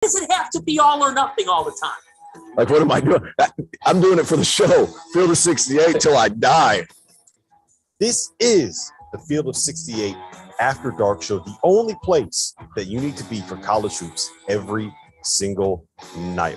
does it have to be all or nothing all the time? Like, what am I doing? I'm doing it for the show. Field of 68 till I die. This is the Field of 68 After Dark Show, the only place that you need to be for college hoops every single night.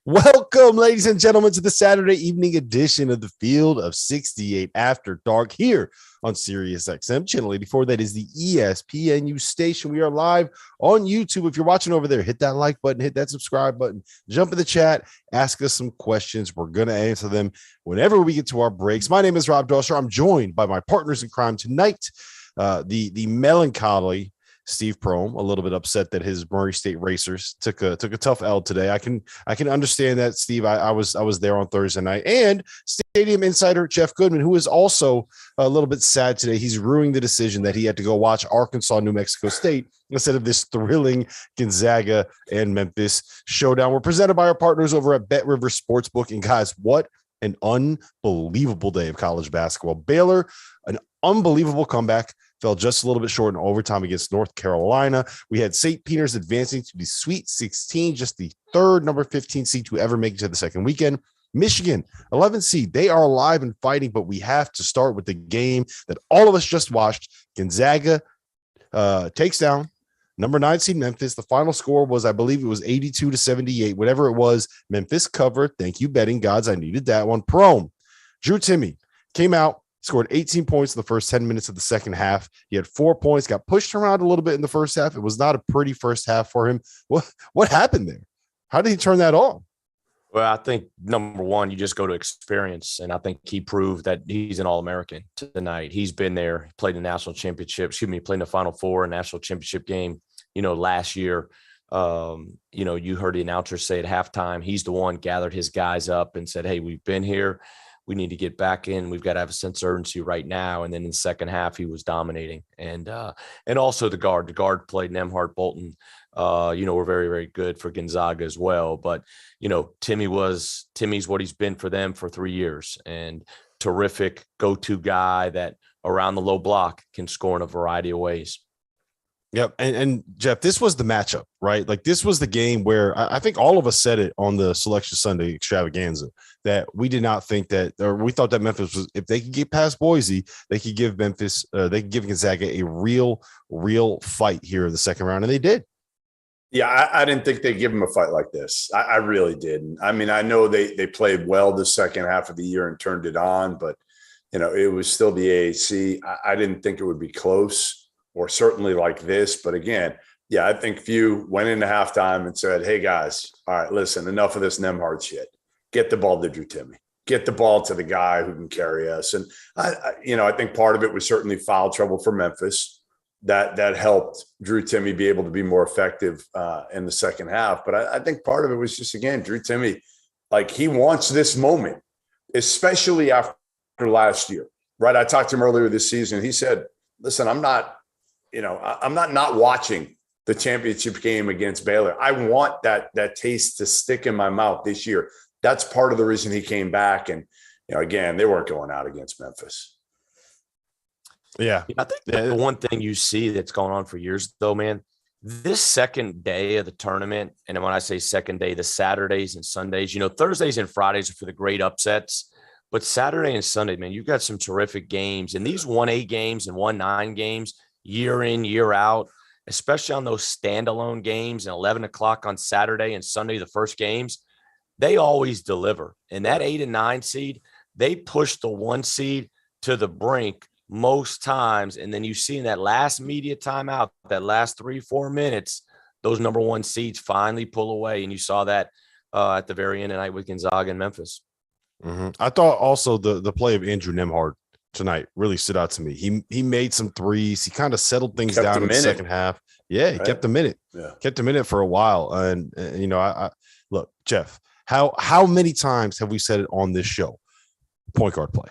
Welcome, ladies and gentlemen, to the Saturday evening edition of the Field of 68 After Dark here on Sirius XM Channel 84. That is the ESPNU station. We are live on YouTube. If you're watching over there, hit that like button, hit that subscribe button, jump in the chat, ask us some questions. We're going to answer them whenever we get to our breaks. My name is Rob Dauster. I'm joined by my partners in crime tonight, the melancholy Steve Prohm, a little bit upset that his Murray State Racers took a tough L today. I can understand that, Steve. I was there on Thursday night. And Stadium Insider Jeff Goodman, who is also a little bit sad today. He's ruining the decision that he had to go watch Arkansas, New Mexico State instead of this thrilling Gonzaga and Memphis showdown. We're presented by our partners over at Bet River Sportsbook. And guys, what an unbelievable day of college basketball. Baylor, an unbelievable comeback. Fell just a little bit short in overtime against North Carolina. We had St. Peter's advancing to the Sweet 16, just the third number 15 seed to ever make it to the second weekend. Michigan, 11 seed. They are alive and fighting, but we have to start with the game that all of us just watched. Gonzaga takes down number 9 seed Memphis. The final score was, I believe it was 82-78, whatever it was. Memphis covered. Thank you, betting gods. I needed that one. Prohm, Drew Timme came out, scored 18 points in the first 10 minutes of the second half. He had 4 points, got pushed around a little bit in the first half. It was not a pretty first half for him. What happened there? How did he turn that on? Well, I think, number one, you just go to experience, and I think he proved that he's an All-American tonight. He's been there, played in the national championship, played in the Final Four, national championship game, last year. You heard the announcer say at halftime, he's the one gathered his guys up and said, hey, we've been here. We need to get back in. We've got to have a sense of urgency right now. And then in the second half, he was dominating. And also the guard played Nembhard Bolton. We're very, very good for Gonzaga as well. But, Timmy's what he's been for them for 3 years, and terrific go-to guy that around the low block can score in a variety of ways. Yep. And Jeff, this was the matchup, right? Like, this was the game where I think all of us said it on the Selection Sunday extravaganza that we did not think that, or we thought that Memphis was, if they could get past Boise, they could give Gonzaga a real fight here in the second round. And they did. Yeah, I didn't think they'd give him a fight like this. I really didn't. I mean, I know they played well the second half of the year and turned it on, but, it was still the AAC. I didn't think it would be close, or certainly like this. But again, yeah, I think few went into halftime and said, hey, guys, all right, listen, enough of this Nembhard shit. Get the ball to Drew Timme. Get the ball to the guy who can carry us. And, I think part of it was certainly foul trouble for Memphis. That helped Drew Timme be able to be more effective in the second half. But I think part of it was just, again, Drew Timme, like, he wants this moment, especially after last year, right? I talked to him earlier this season. He said, listen, I'm not watching the championship game against Baylor. I want that taste to stick in my mouth this year. That's part of the reason he came back. And, again, they weren't going out against Memphis. Yeah. I think the one thing you see that's going on for years, though, man, this second day of the tournament, and when I say second day, the Saturdays and Sundays, Thursdays and Fridays are for the great upsets. But Saturday and Sunday, man, you've got some terrific games. And these 1-8 games and 1-9 games, year in, year out, especially on those standalone games and 11 o'clock on Saturday and Sunday, the first games, they always deliver. And that 8 and 9 seed, they push the 1 seed to the brink most times. And then you see in that last media timeout, that last 3-4 minutes, those number 1 seeds finally pull away. And you saw that at the very end of the night with Gonzaga and Memphis. Mm-hmm. I thought also the play of Andrew Nembhard tonight really stood out to me. He made some threes. He kind of settled things down in the second half. Yeah, he kept the minute. Yeah, kept the minute for a while. And I look, Jeff, how many times have we said it on this show? Point guard play.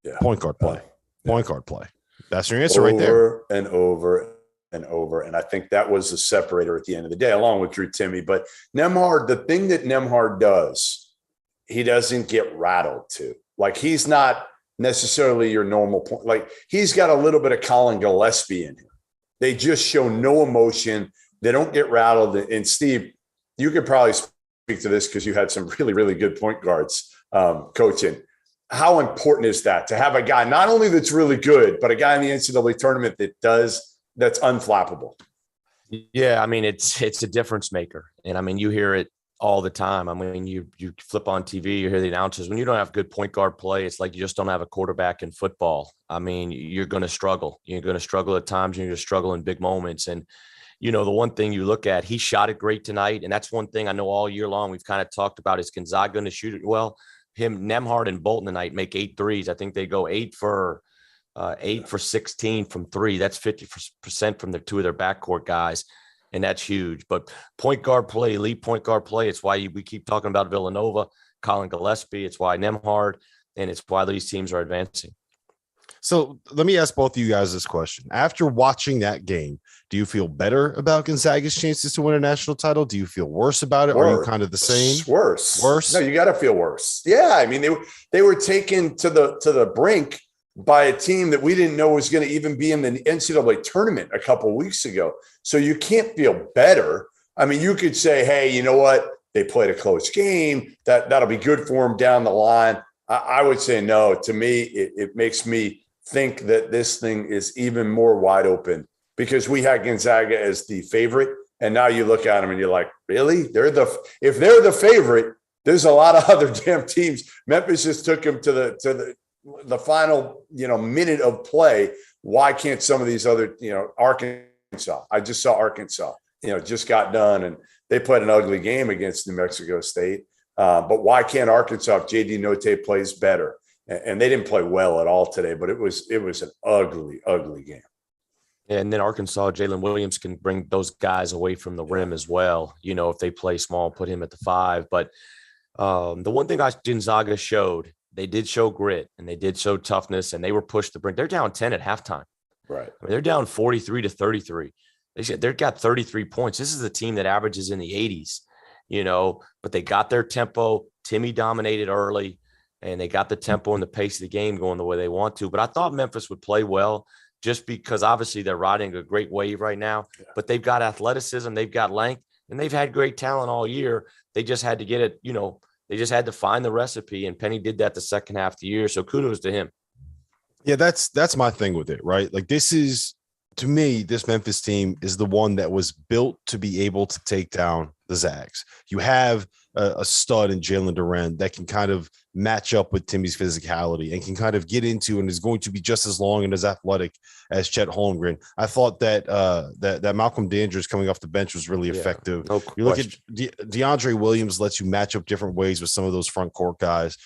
Yeah. Point guard play. Point guard play. That's your answer right there. Over and over and over. And I think that was the separator at the end of the day, along with Drew Timme. But Nembhard, the thing that Nembhard does, he doesn't get rattled too. Like, he's not necessarily your normal point. Like, he's got a little bit of Colin Gillespie in him. They just show no emotion. They don't get rattled. And Steve, you could probably speak to this because you had some really, really good point guards coaching. How important is that to have a guy not only that's really good, but a guy in the NCAA tournament that's unflappable? Yeah, I mean, it's a difference maker. And I mean, you hear it all the time. I mean, you flip on TV, you hear the announcers. When you don't have good point guard play, it's like you just don't have a quarterback in football. I mean, you're going to struggle. You're going to struggle at times. You're going to struggle in big moments. And, you know, the one thing you look at, he shot it great tonight. And that's one thing I know all year long we've kind of talked about, is Gonzaga going to shoot it well? Him, Nembhard, and Bolton tonight make 8 threes. I think they go 8 for 16 from 3. That's 50% from the 2 of their backcourt guys. And that's huge. But point guard play, elite point guard play, it's why we keep talking about Villanova, Colin Gillespie. It's why Nembhard, and it's why these teams are advancing. So let me ask both of you guys this question. After watching that game, do you feel better about Gonzaga's chances to win a national title? Do you feel worse about it? Or are you kind of the same? Worse. No, you got to feel worse. Yeah. I mean, they were taken to the brink by a team that we didn't know was going to even be in the NCAA tournament a couple of weeks ago. So you can't feel better. I mean, you could say, hey, you know what? They played a close game. That'll be good for them down the line. I would say no. To me, it makes me think that this thing is even more wide open, because we had Gonzaga as the favorite. And now you look at them and you're like, really? If they're the favorite, there's a lot of other damn teams. Memphis just took them to the final, minute of play. Why can't some of these other, Arkansas? I just saw Arkansas, just got done, and they played an ugly game against New Mexico State. But why can't Arkansas, if JD Notae plays better? And they didn't play well at all today, but it was an ugly, ugly game. And then Arkansas, Jalen Williams can bring those guys away from the rim as well. If they play small, put him at the 5. But the one thing Gonzaga showed, they did show grit and they did show toughness, and they were pushed to brink. They're down 10 at halftime. Right. I mean, they're down 43-33. They've got 33 points. This is a team that averages in the 80s, but they got their tempo. Timmy dominated early, and they got the tempo and the pace of the game going the way they want to. But I thought Memphis would play well, just because obviously they're riding a great wave right now. Yeah. But they've got athleticism, they've got length, and they've had great talent all year. They just had to get it, they just had to find the recipe, and Penny did that the second half of the year. So kudos to him. Yeah, that's my thing with it, right? Like, this is, to me, this Memphis team is the one that was built to be able to take down the Zags. You have a stud in Jalen Duren that can kind of match up with Timmy's physicality and can kind of get into, and is going to be just as long and as athletic as Chet Holmgren. I thought that that Malcolm Dandridge coming off the bench was really effective. No you look at DeAndre Williams lets you match up different ways with some of those front court guys.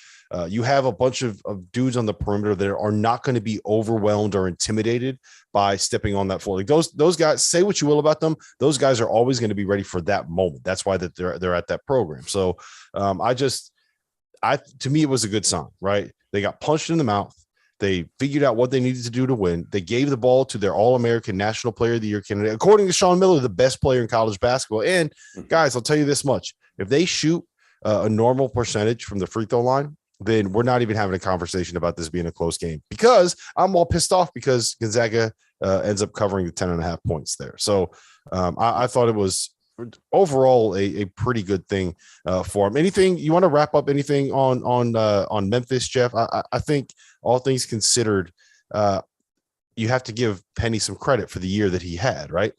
You have a bunch of dudes on the perimeter that are not going to be overwhelmed or intimidated by stepping on that floor. Like those guys, say what you will about them, those guys are always going to be ready for that moment. That's why they're at that program. So to me, it was a good sign, right? They got punched in the mouth. They figured out what they needed to do to win. They gave the ball to their All-American National Player of the Year candidate, according to Sean Miller, the best player in college basketball. And guys, I'll tell you this much: if they shoot a normal percentage from the free throw line, then we're not even having a conversation about this being a close game, because I'm all pissed off because Gonzaga ends up covering the 10.5 points there. So I thought it was overall a pretty good thing for him. Anything you want to wrap up? Anything on Memphis, Jeff? I think all things considered, you have to give Penny some credit for the year that he had, right?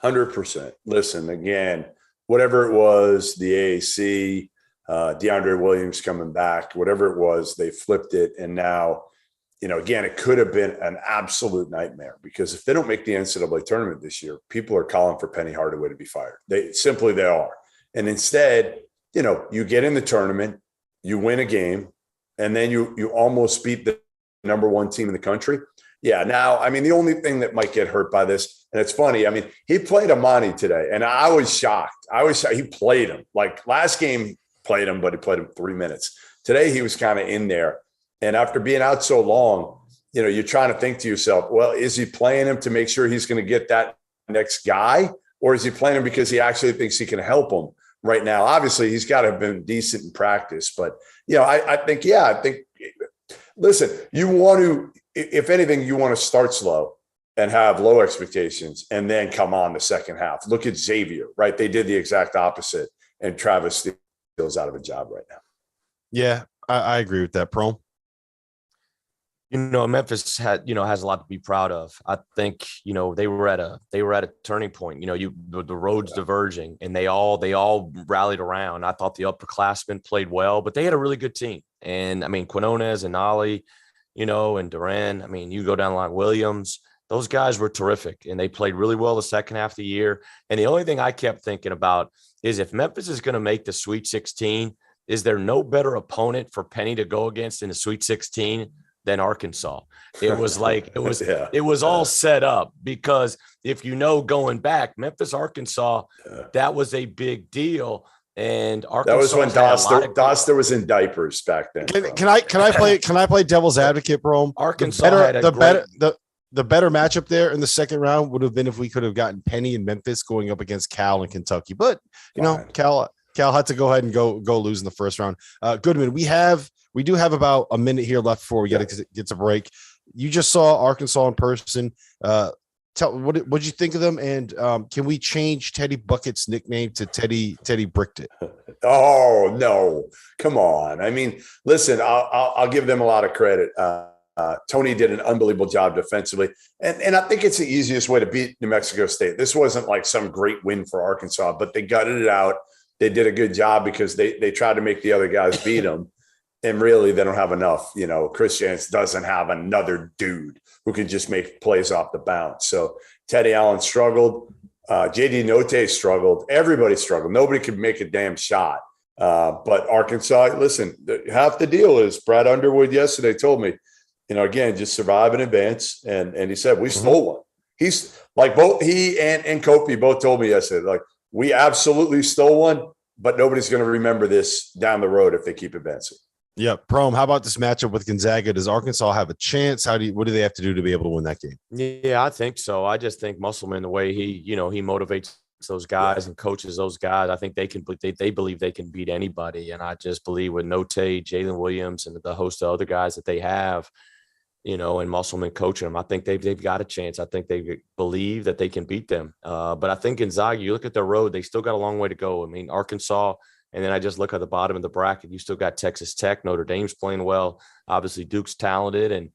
100%. Listen, again, whatever it was, the AAC, DeAndre Williams coming back, whatever it was, they flipped it. And now, again, it could have been an absolute nightmare, because if they don't make the NCAA tournament this year, people are calling for Penny Hardaway to be fired. They are. And instead, you get in the tournament, you win a game, and then you almost beat the number 1 team in the country. Yeah. Now, I mean, the only thing that might get hurt by this, and it's funny, I mean, he played Amani today, and I was shocked. He played him. Like, last game, played him, but he played him 3 minutes. Today, he was kind of in there. And after being out so long, you're trying to think to yourself, well, is he playing him to make sure he's going to get that next guy? Or is he playing him because he actually thinks he can help him right now? Obviously, he's got to have been decent in practice. But, I think, listen, you want to, if anything, you want to start slow and have low expectations and then come on the second half. Look at Xavier, right? They did the exact opposite, and Travis Steele's out of a job right now. Yeah, I agree with that, Prohm. Memphis has a lot to be proud of. I think, they were at a turning point. The roads diverging, and they all rallied around. I thought the upperclassmen played well, but they had a really good team. And I mean, Quinones and Ali, and Duran. I mean, you go down the line, Williams. Those guys were terrific, and they played really well the second half of the year. And the only thing I kept thinking about is if Memphis is going to make the Sweet 16, is there no better opponent for Penny to go against in the Sweet 16 than Arkansas? It was like it was all set up, because if going back, Memphis, Arkansas, that was a big deal. And Arkansas, that was when Dauster was in diapers back then. Can I play devil's advocate, bro? Arkansas the better matchup there in the second round would have been if we could have gotten Penny and Memphis going up against Cal and Kentucky. But Cal had to go ahead and go lose in the first round. Goodman, we do have about a minute here left before we get to break. You just saw Arkansas in person. What'd you think of them? And can we change Teddy Bucket's nickname to Teddy Bricked It? Oh no, come on. I mean, listen, I'll give them a lot of credit. Tony did an unbelievable job defensively. And I think it's the easiest way to beat New Mexico State. This wasn't like some great win for Arkansas, but they gutted it out. They did a good job because they tried to make the other guys beat them. And really, they don't have enough. Chris Jans doesn't have another dude who can just make plays off the bounce. So Teddy Allen struggled. JD Notae struggled. Everybody struggled. Nobody could make a damn shot. But Arkansas, listen, half the deal is Brad Underwood yesterday told me, again, just survive in advance. And he said, we stole one. He's like both he and Kopi both told me yesterday, like, we absolutely stole one, but nobody's going to remember this down the road if they keep advancing. Yeah. Prohm, how about this matchup with Gonzaga? Does Arkansas have a chance? What do they have to do to be able to win that game? Yeah, I think so. I just think Musselman, the way he motivates those guys and coaches those guys, I think they believe they can beat anybody. And I just believe with Note, Jalen Williams, and the host of other guys that they have, and Musselman coaching them, I think they've got a chance. I think they believe that they can beat them. But I think Gonzaga, you look at their road, they still got a long way to go. I mean, Arkansas, and then I just look at the bottom of the bracket, you still got Texas Tech, Notre Dame's playing well. Obviously, Duke's talented, and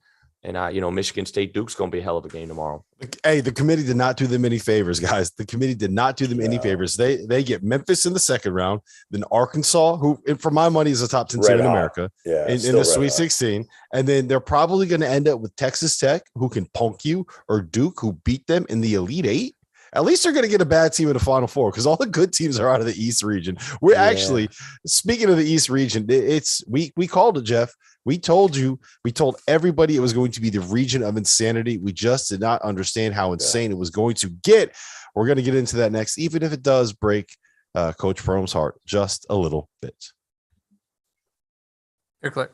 Michigan State, Duke's going to be a hell of a game tomorrow. Hey, the committee did not do them any favors, guys. The committee did not do them any favors. They get Memphis in the second round, then Arkansas, who, for my money, is a top 10 team in America, in the Sweet 16. And then they're probably going to end up with Texas Tech, who can punk you, or Duke, who beat them in the Elite Eight. At least they're going to get a bad team in the Final Four, because all the good teams are out of the East region. We're actually, speaking of the East region, we called it, Jeff. We told everybody it was going to be the region of insanity. We just did not understand how insane it was going to get. We're going to get into that next, even if it does break Coach Prohm's heart just a little bit. Here, click.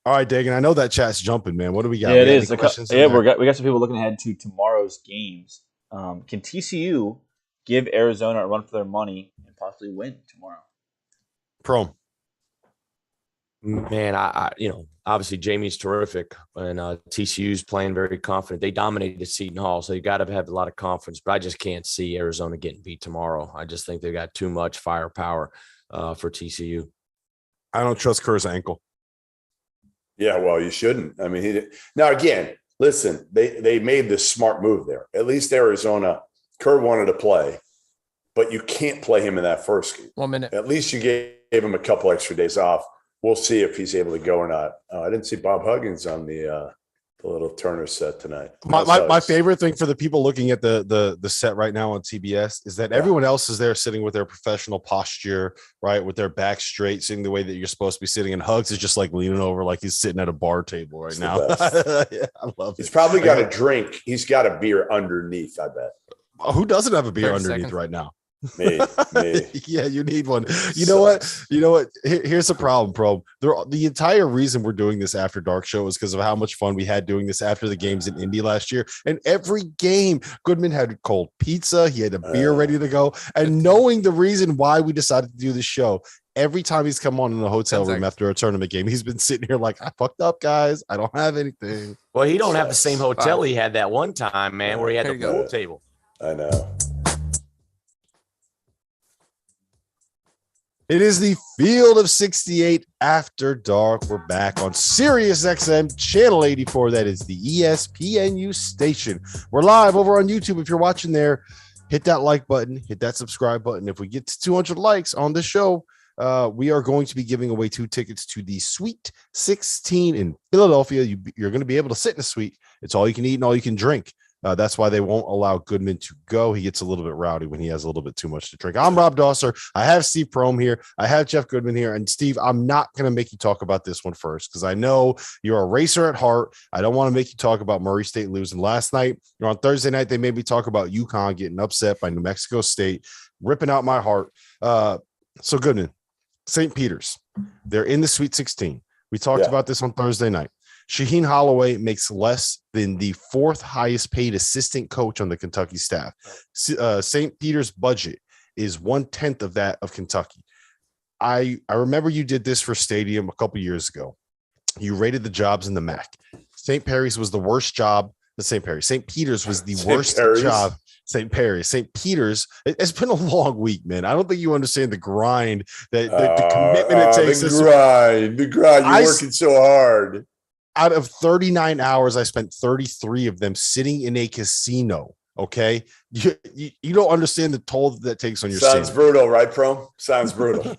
All right, Dagan, I know that chat's jumping, man. What do we got? Yeah, it is. We got some people looking ahead to tomorrow's games. Can TCU give Arizona a run for their money and possibly win tomorrow? Prohm. Man, obviously Jamie's terrific, and TCU's playing very confident. They dominated Seton Hall, so you got to have a lot of confidence. But I just can't see Arizona getting beat tomorrow. I just think they got too much firepower for TCU. I don't trust Kerr's ankle. Yeah, well, you shouldn't. I mean, now again, listen, they made this smart move there. At least Arizona, Kerr wanted to play, but you can't play him in that first game. 1 minute. At least you gave him a couple extra days off. We'll see if he's able to go or not. I didn't see Bob Huggins on the little Turner set tonight. My favorite thing for the people looking at the set right now on TBS is that everyone else is there sitting with their professional posture, right, with their back straight, sitting the way that you're supposed to be sitting. And Hugs is just like leaning over like he's sitting at a bar table right now. Yeah, I love it. He's probably got a drink. He's got a beer underneath, I bet. Who doesn't have a beer underneath right now? Me. Yeah, you need one. You know what? Here's the problem, Prohm. The entire reason we're doing this After Dark show is because of how much fun we had doing this after the games in Indy last year. And every game, Goodman had cold pizza. He had a beer ready to go. And knowing the reason why we decided to do this show, every time he's come on in the hotel 10 room seconds. after a tournament game, he's been sitting here like, I fucked up, guys. I don't have anything. Well, he don't have the same hotel 5. he had that one time, man, where he had Here the you go. pool table. I know. It is the Field of 68 After Dark. We're back on Sirius XM Channel 84. That is the ESPNU station. We're live over on YouTube. If you're watching there, hit that like button, hit that subscribe button. If we get to 200 likes on the show, we are going to be giving away 2 tickets to the Sweet 16 in Philadelphia. You're going to be able to sit in a suite. It's all you can eat and all you can drink. That's why they won't allow Goodman to go. He gets a little bit rowdy when he has a little bit too much to drink. I'm Rob Dauster. I have Steve Prohm here. I have Jeff Goodman here. And Steve, I'm not going to make you talk about this one first because I know you're a racer at heart. I don't want to make you talk about Murray State losing last night. On Thursday night, they made me talk about UConn getting upset by New Mexico State, ripping out my heart. So Goodman, St. Peter's, they're in the Sweet 16. We talked about this on Thursday night. Shaheen Holloway makes less than the 4th highest paid assistant coach on the Kentucky staff. St. Peter's budget is 1/10 of that of Kentucky. I remember you did this for Stadium a couple years ago. You rated the jobs in the MAC. St. Peter's was the worst job. St. Peter's was the worst job. St. Peter's. It's been a long week, man. I don't think you understand the grind, the commitment it takes. The grind. You're working so hard. Out of 39 hours, I spent 33 of them sitting in a casino. Okay. You don't understand the toll that takes on your Sounds brutal, right, Prohm? Sounds brutal.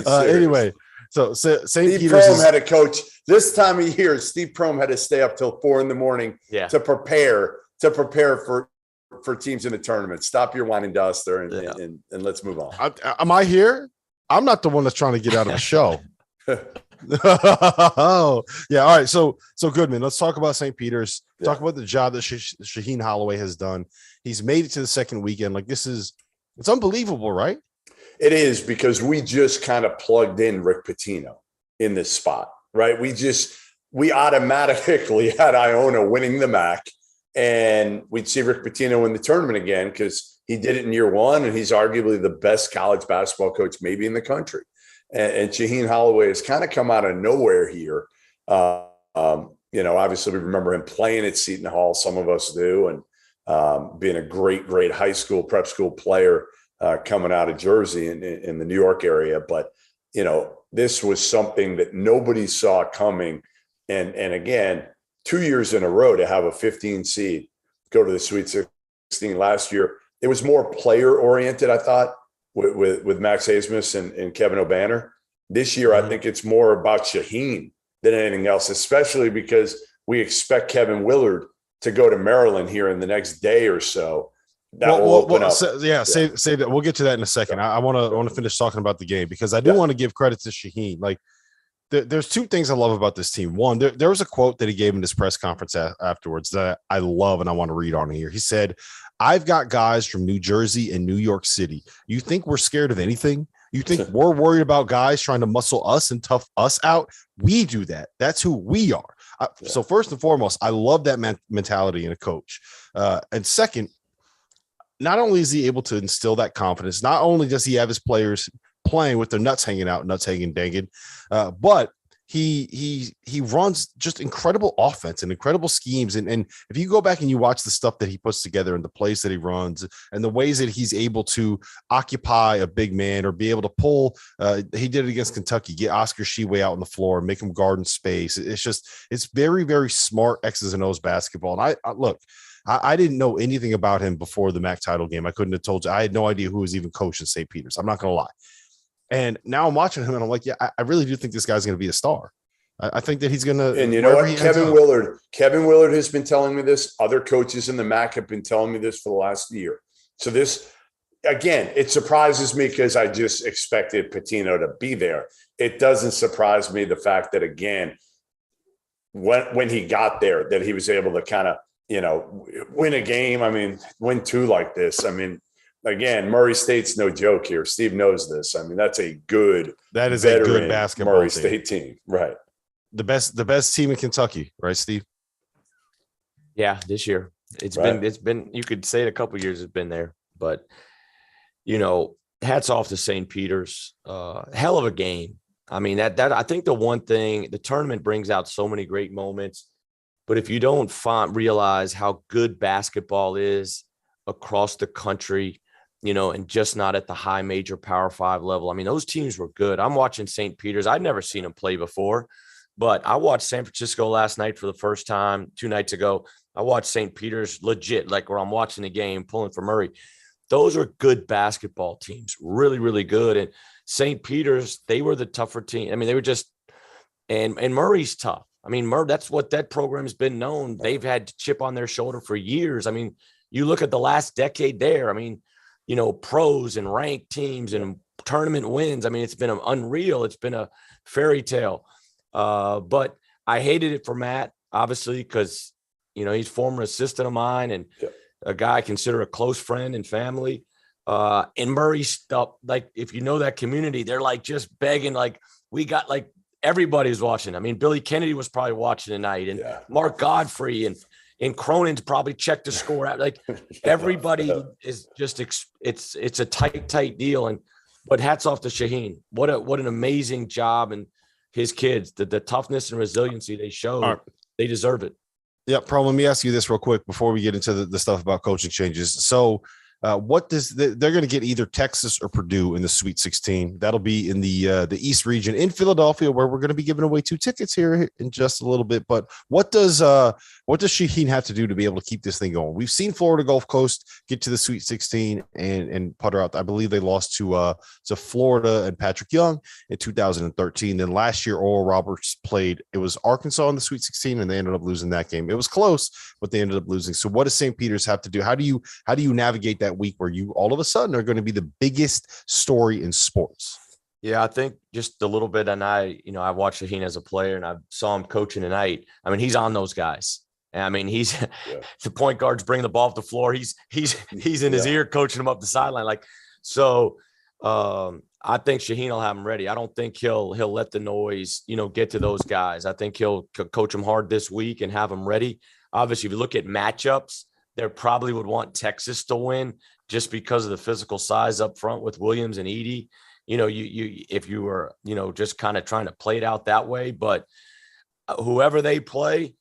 Anyway, so St. Steve Peter's Prohm had a coach this time of year. Steve Prohm had to stay up till 4 a.m. to prepare for teams in the tournament. Stop your whining, Dauster, and let's move on. Am I here? I'm not the one that's trying to get out of the show. Oh, yeah. All right. So Goodman, let's talk about St. Peter's. Talk about the job that Shaheen Holloway has done. He's made it to the second weekend. Like it's unbelievable, right? It is, because we just kind of plugged in Rick Pitino in this spot, right? We automatically had Iona winning the MAC, and we'd see Rick Pitino win the tournament again because he did it in year 1, and he's arguably the best college basketball coach maybe in the country. And Shaheen Holloway has kind of come out of nowhere here. Obviously we remember him playing at Seton Hall. Some of us do. And being a great high school, prep school player coming out of Jersey in the New York area. But, this was something that nobody saw coming. And again, 2 years in a row to have a 15 seed go to the Sweet 16 last year. It was more player oriented, I thought, with Max Hazemus and Kevin O'Banner. This year, I think it's more about Shaheen than anything else, especially because we expect Kevin Willard to go to Maryland here in the next day or so. That will open up. Say that. We'll get to that in a second. I want to finish talking about the game because I do want to give credit to Shaheen. Like, there's 2 things I love about this team. One, there was a quote that he gave in his press conference afterwards that I love and I want to read on here. He said, "I've got guys from New Jersey and New York City. You think we're scared of anything? You think we're worried about guys trying to muscle us and tough us out? We do that. That's who we are." So first and foremost, I love that mentality in a coach. And second, not only is he able to instill that confidence, not only does he have his players playing with their nuts hanging out, nuts hanging danging, but he runs just incredible offense and incredible schemes. And if you go back and you watch the stuff that he puts together and the plays that he runs and the ways that he's able to occupy a big man or be able to pull, he did it against Kentucky, get Oscar Sheway out on the floor and make him guard in space. It's very, very smart X's and O's basketball. And I didn't know anything about him before the MAC title game. I couldn't have told you. I had no idea who was even coaching St. Peter's. I'm not going to lie. And now I'm watching him and I'm like, yeah, I really do think this guy's going to be a star. I think that he's going to. And you know what? Kevin Willard has been telling me this. Other coaches in the MAC have been telling me this for the last year. So this, again, it surprises me because I just expected Pitino to be there. It doesn't surprise me the fact that, again, when he got there, that he was able to kind of, win a game. I mean, win 2 like this. I mean, again, Murray State's no joke here. Steve knows this. I mean, that's a good basketball Murray team. State team, right? The best team in Kentucky, right, Steve? Yeah, this year it's been. You could say it a couple years it's been there, but hats off to St. Peter's. Hell of a game. I mean, that I think the one thing, the tournament brings out so many great moments, but if you don't realize how good basketball is across the country, and just not at the high major Power 5 level. I mean, those teams were good. I'm watching St. Peter's. I'd never seen them play before, but I watched San Francisco last night for the first time 2 nights ago. I watched St. Peter's legit, like where I'm watching the game, pulling for Murray. Those are good basketball teams, really, really good. And St. Peter's, they were the tougher team. I mean, they were just and Murray's tough. I mean, that's what that program's been known. They've had chip on their shoulder for years. I mean, you look at the last decade there. I mean, pros and ranked teams and tournament wins. I mean, it's been unreal. It's been a fairy tale. But I hated it for Matt, obviously, because, he's a former assistant of mine and a guy I consider a close friend and family. And Murray stuff, like, if you know that community, they're like just begging, like, we got like everybody was watching. I mean, Billy Kennedy was probably watching tonight, and Mark Godfrey and Cronin's probably checked the score out. Like everybody is just, it's a tight deal. But hats off to Shaheen. What an amazing job. And his kids, the toughness and resiliency they showed, they deserve it. Yeah. Prohm, let me ask you this real quick before we get into the stuff about coaching changes. So they're going to get either Texas or Purdue in the Sweet 16. That'll be in the East region in Philadelphia, where we're going to be giving away 2 tickets here in just a little bit. But what does Shaheen have to do to be able to keep this thing going? We've seen Florida Gulf Coast get to the Sweet 16 and putter out. I believe they lost to Florida and Patrick Young in 2013. Then last year, Oral Roberts played. It was Arkansas in the Sweet 16, and they ended up losing that game. It was close, but they ended up losing. So what does St. Peter's have to do? How do you navigate that week where you all of a sudden are going to be the biggest story in sports? Yeah, I think just a little bit. And I watched Shaheen as a player, and I saw him coaching tonight. I mean, he's on those guys. And I mean, he's the point guard's bringing the ball off the floor. He's in his ear coaching him up the sideline. Like, so I think Shaheen will have him ready. I don't think he'll let the noise, get to those guys. I think he'll coach them hard this week and have them ready. Obviously, if you look at matchups, they probably would want Texas to win just because of the physical size up front with Williams and Edey. If you were, just kind of trying to play it out that way, but whoever they play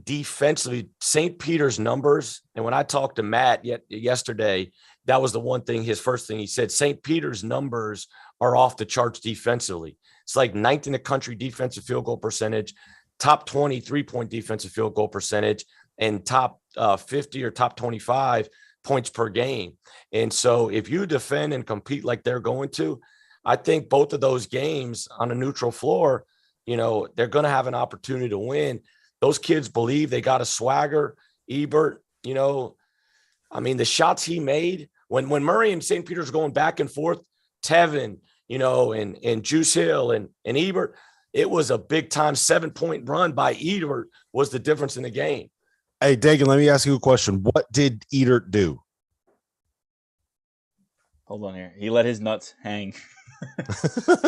defensively, St. Peter's numbers. And when I talked to Matt yesterday, that was the one thing, his first thing he said, St. Peter's numbers are off the charts defensively. It's like 9th in the country defensive field goal percentage, top 20 3-point defensive field goal percentage, and top 50 or top 25 points per game. And so if you defend and compete like they're going to, I think both of those games on a neutral floor, they're going to have an opportunity to win. Those kids believe they got a swagger. Ebert, I mean, the shots he made when Murray and St. Peter's going back and forth, Tevin, and Juice Hill and Ebert, it was a big time 7-point run by Ebert was the difference in the game. Hey, Dagan, let me ask you a question. What did Edert do? Hold on here. He let his nuts hang.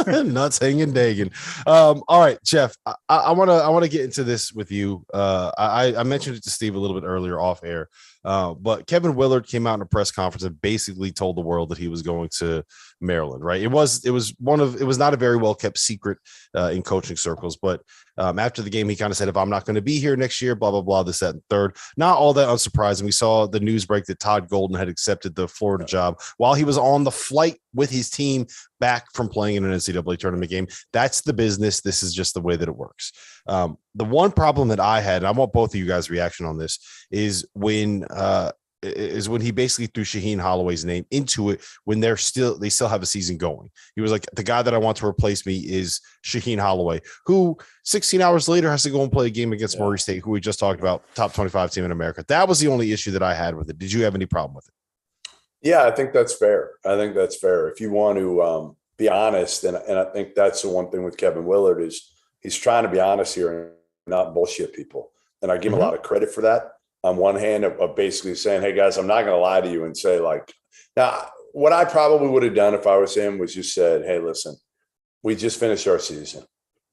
Nuts hanging, Dagan. All right, Jeff, I want to get into this with you. I mentioned it to Steve a little bit earlier off air, but Kevin Willard came out in a press conference and basically told the world that he was going to Maryland. Right? It was not a very well kept secret in coaching circles, but after the game, he kind of said, if I'm not going to be here next year, blah, blah, blah, this, that, and third. Not all that unsurprising. We saw the news break that Todd Golden had accepted the Florida job while he was on the flight with his team back from playing in an NCAA tournament game. That's the business. This is just the way that it works. The one problem that I had, and I want both of you guys' reaction on this, is when he basically threw Shaheen Holloway's name into it when they still have a season going. He was like, the guy that I want to replace me is Shaheen Holloway, who 16 hours later has to go and play a game against Murray State, who we just talked about, top 25 team in America. That was the only issue that I had with it. Did you have any problem with it? Yeah, I think that's fair. If you want to be honest, and I think that's the one thing with Kevin Willard is he's trying to be honest here and not bullshit people. And I give him a lot of credit for that. On one hand, of basically saying, hey, guys, I'm not going to lie to you and say, like, now, what I probably would have done if I was him was just said, hey, listen, we just finished our season.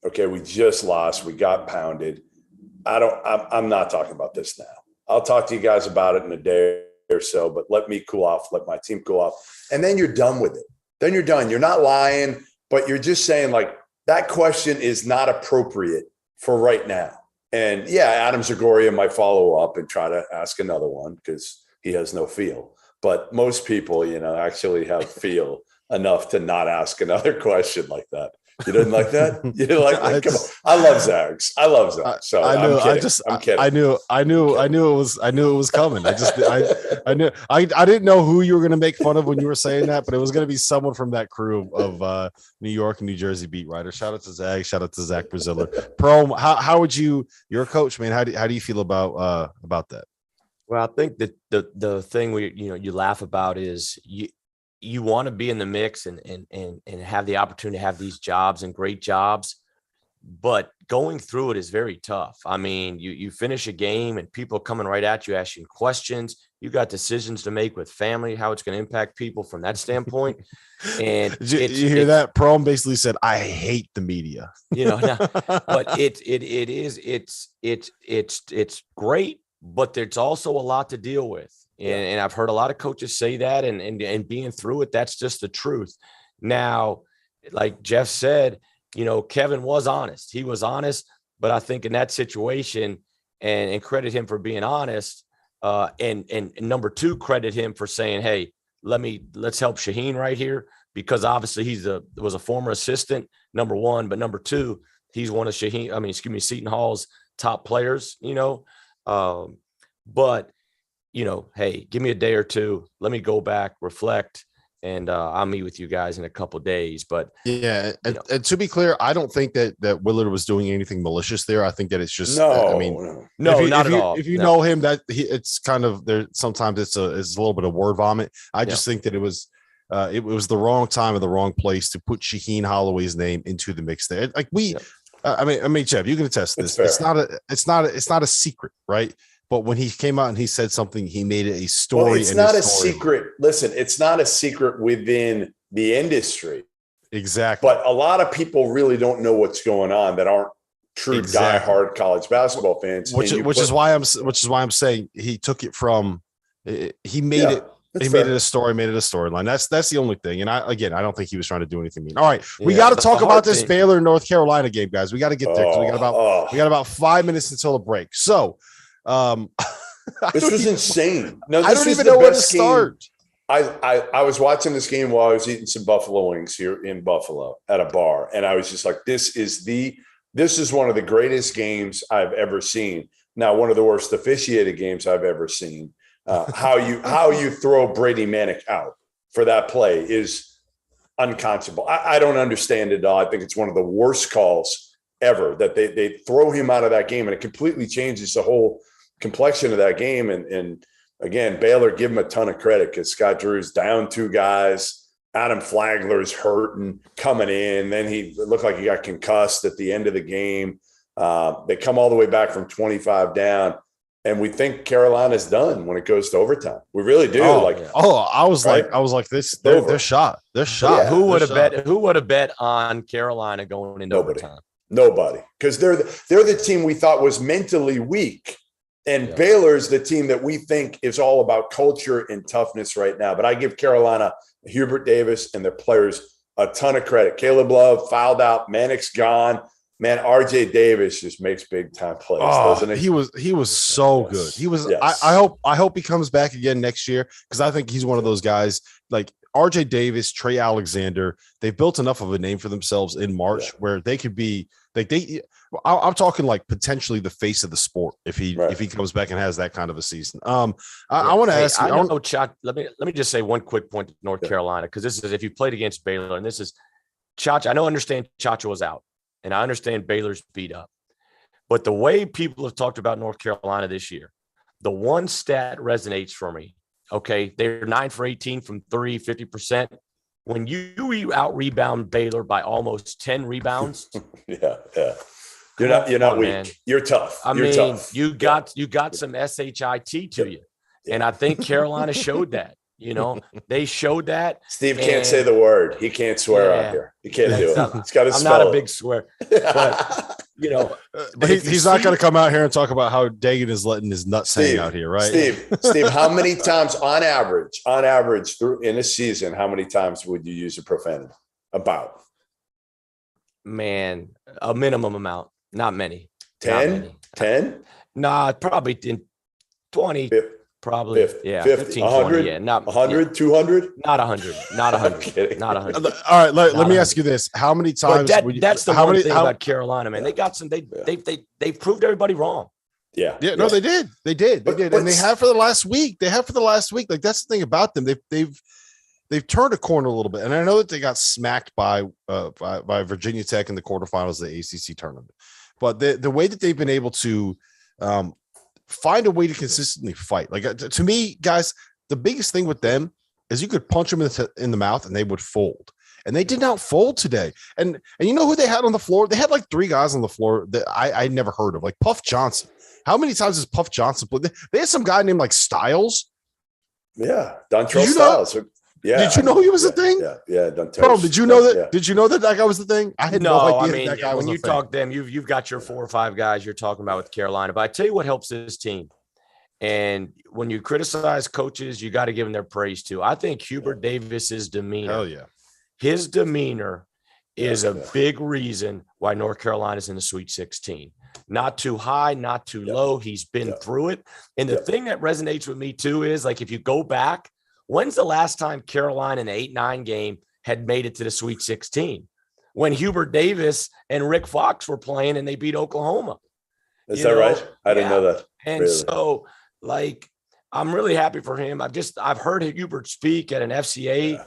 Okay, we just lost. We got pounded. I'm not talking about this now. I'll talk to you guys about it in a day or so, but let me cool off, let my team cool off. And then you're done with it. Then you're done. You're not lying, but you're just saying like, that question is not appropriate for right now. And yeah, Adam Zagoria might follow up and try to ask another one because he has no feel. But most people, actually have feel enough to not ask another question like that. You didn't like that? You didn't like that? Come on. I love Zags. So I knew. I'm kidding. I knew it was coming. I knew. I didn't know who you were going to make fun of when you were saying that, but it was going to be someone from that crew of New York and New Jersey beat writers. Shout out to Zag. Shout out to Zach Braziller. Prohm, how would you? You're a coach, man. How do you feel about that? Well, I think that the thing you laugh about is you want to be in the mix and have the opportunity to have these jobs and great jobs, but going through it is very tough. I mean, you finish a game and people coming right at you, asking questions. You got decisions to make with family, how it's going to impact people from that standpoint. And you hear that? Prohm basically said, "I hate the media." But it's great, but there's also a lot to deal with. And I've heard a lot of coaches say that, and being through it, that's just the truth. Now, like Jeff said, Kevin was honest. He was honest, but I think in that situation, and credit him for being honest, and number two, credit him for saying, "Hey, let's help Shaheen right here," because obviously was a former assistant, number one, but number two, he's one of Seton Hall's top players. But hey, give me a day or two. Let me go back, reflect, and I'll meet with you guys in a couple of days. But yeah, and to be clear, I don't think that Willard was doing anything malicious there. I think that it's just not at all. If you know him, it's kind of there. Sometimes it's a little bit of word vomit. I just think that it was the wrong time and the wrong place to put Shaheen Holloway's name into the mix there. Like I mean, Jeff, you can attest this. It's not a secret, right? But when he came out and he said something, he made it a story. Well, it's not a secret. Listen, it's not a secret within the industry. Exactly. But a lot of people really don't know what's going on that aren't true diehard college basketball fans. Which is why I'm saying he took it from he made it. He made it a story, made it a storyline. That's the only thing. And I don't think he was trying to do anything mean. All right, we got to talk about this Baylor North Carolina game, guys. We got to get there because we got about 5 minutes until the break. So. This was insane. No, I don't even know where to start. I was watching this game while I was eating some buffalo wings here in Buffalo at a bar, and I was just like, this is one of the greatest games I've ever seen. Now, one of the worst officiated games I've ever seen. How you throw Brady Manick out for that play is unconscionable. I don't understand it at all. I think it's one of the worst calls ever that they throw him out of that game, and it completely changes the whole complexion of that game. And again, Baylor, give him a ton of credit because Scott Drew's down two guys. Adam Flagler's hurting coming in. Then he looked like he got concussed at the end of the game. They come all the way back from 25 down, and we think Carolina's done when it goes to overtime. We really do. I was like this. They're shot. They're shot. Yeah, who would have bet on Carolina going into overtime? Nobody, because they're the team we thought was mentally weak. And Baylor's the team that we think is all about culture and toughness right now. But I give Carolina, Hubert Davis, and their players a ton of credit. Caleb Love fouled out. Manick's gone. Man, RJ Davis just makes big time plays, doesn't he? He was so good. He was. Yes. I hope he comes back again next year because I think he's one of those guys like RJ Davis, Trey Alexander. They've built enough of a name for themselves in March where they could be like I'm talking like potentially the face of the sport if he comes back and has that kind of a season. I want to ask you. Let me just say one quick point to North Carolina because this is if you played against Baylor and this is Chacha. I understand Chacha was out and I understand Baylor's beat up, but the way people have talked about North Carolina this year, the one stat resonates for me. Okay, they're 9 for 18 from 3, 50%. When you out rebound Baylor by almost 10 rebounds, yeah. You're not weak. Man. You're tough. Tough. You got some SHIT to you. And I think Carolina showed that. You know, they showed that. Steve can't say the word. He can't swear on here. He can't do it. He's got to spell it. I'm not a big swear, but you know, but he's not going to come out here and talk about how Dagan is letting his nuts hang out here, right? Steve, how many times on average through in a season, how many times would you use a profanity? About? Man, a minimum amount, not many. 10? 10? Nah, probably in 20. 50, probably 50, yeah, 50, 15, 100, 20, yeah, not 100, yeah. 200? Not 100, not 100, not 100. All right, let me ask you this: how many times? That's the one thing about Carolina, man. They got some. They've proved everybody wrong. Yeah. No, they did, and they have for the last week. Like that's the thing about them. They've turned a corner a little bit, and I know that they got smacked by Virginia Tech in the quarterfinals of the ACC tournament, but the way that they've been able to find a way to consistently fight, like to me, guys, the biggest thing with them is you could punch them in the mouth and they would fold, and they did not fold today. And you know who they had on the floor? They had like 3 guys on the floor that I never heard of, like Puff Johnson. How many times has Puff Johnson played? They had some guy named like Styles. Yeah, Dontrell Styles. Yeah. Did you know he was a thing? Yeah. Bro, did you know that? Yeah. Did you know that guy was the thing? I had no idea. I mean, that guy when was you talk them, you've got your 4 or 5 guys you're talking about with Carolina. But I tell you what helps this team. And when you criticize coaches, you got to give them their praise too. I think Hubert Davis's demeanor. Hell yeah. His demeanor is a big reason why North Carolina's in the Sweet 16. Not too high, not too low. He's been through it. And the thing that resonates with me too is, like, if you go back, when's the last time Carolina in the 8-9 game had made it to the Sweet 16? When Hubert Davis and Rick Fox were playing and they beat Oklahoma. Is that right? I didn't know that. And really? So, like, I'm really happy for him. I've heard Hubert speak at an FCA.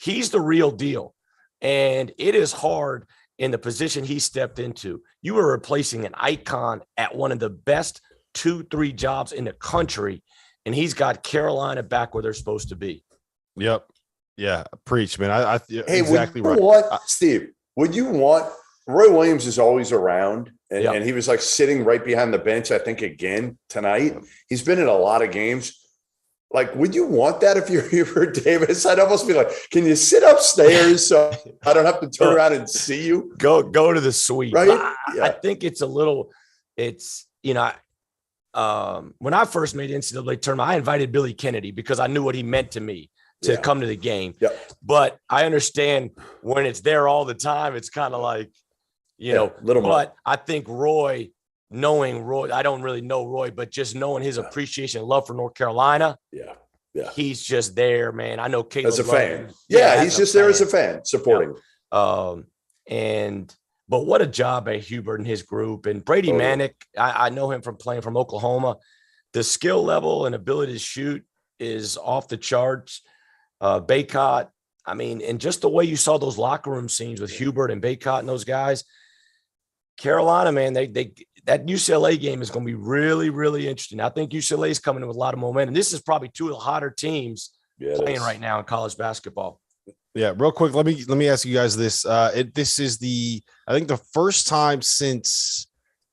He's the real deal. And it is hard in the position he stepped into. You were replacing an icon at one of the best 2-3 jobs in the country, and he's got Carolina back where they're supposed to be. Yep. Yeah. Preach, man. Hey, exactly right. What, Steve? Would you want Roy Williams is always around, and he was like sitting right behind the bench, I think, again tonight. He's been in a lot of games. Like, would you want that if you're Hubert Davis? I'd almost be like, can you sit upstairs so I don't have to turn around and see you? Go to the suite. Right? I think it's when I first made NCAA tournament, I invited Billy Kennedy because I knew what he meant to me to come to the game. Yep. But I understand when it's there all the time, it's kind of like, little more. But I think knowing Roy, I don't really know Roy, but just knowing his appreciation and love for North Carolina. Yeah. He's just there, man. I know Caleb as a fan. He's just there as a fan, supporting. But what a job by Hubert and his group. And Brady Manick, I know him from playing from Oklahoma. The skill level and ability to shoot is off the charts. Baycott, I mean, and just the way you saw those locker room scenes with Hubert and Baycott and those guys. Carolina, man, that UCLA game is going to be really, really interesting. I think UCLA is coming in with a lot of momentum. This is probably 2 of the hotter teams playing right now in college basketball. Yeah, real quick, let me ask you guys this. This is I think the first time since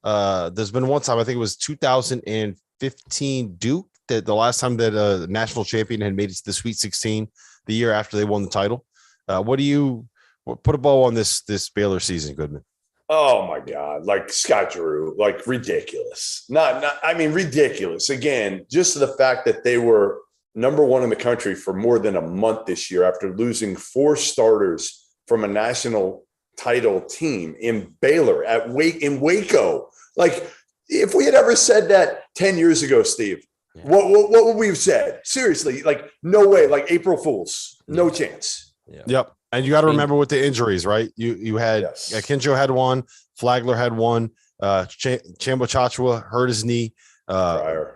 there's been one time, I think it was 2015 Duke, that the last time that a national champion had made it to the Sweet 16, the year after they won the title. Put a bow on this Baylor season, Goodman? Oh my God. Like Scott Drew, like ridiculous. Ridiculous. Again, just the fact that they were number 1 in the country for more than a month this year after losing 4 starters from a national title team in Baylor in Waco. Like, if we had ever said that 10 years ago, Steve, what would we have said? Seriously, like, no way, like April Fools, no chance. Yeah. Yep. And you got to remember with the injuries, right? You had Kinjo had one, Flagler had one, Chambo Chachua hurt his knee. Cryer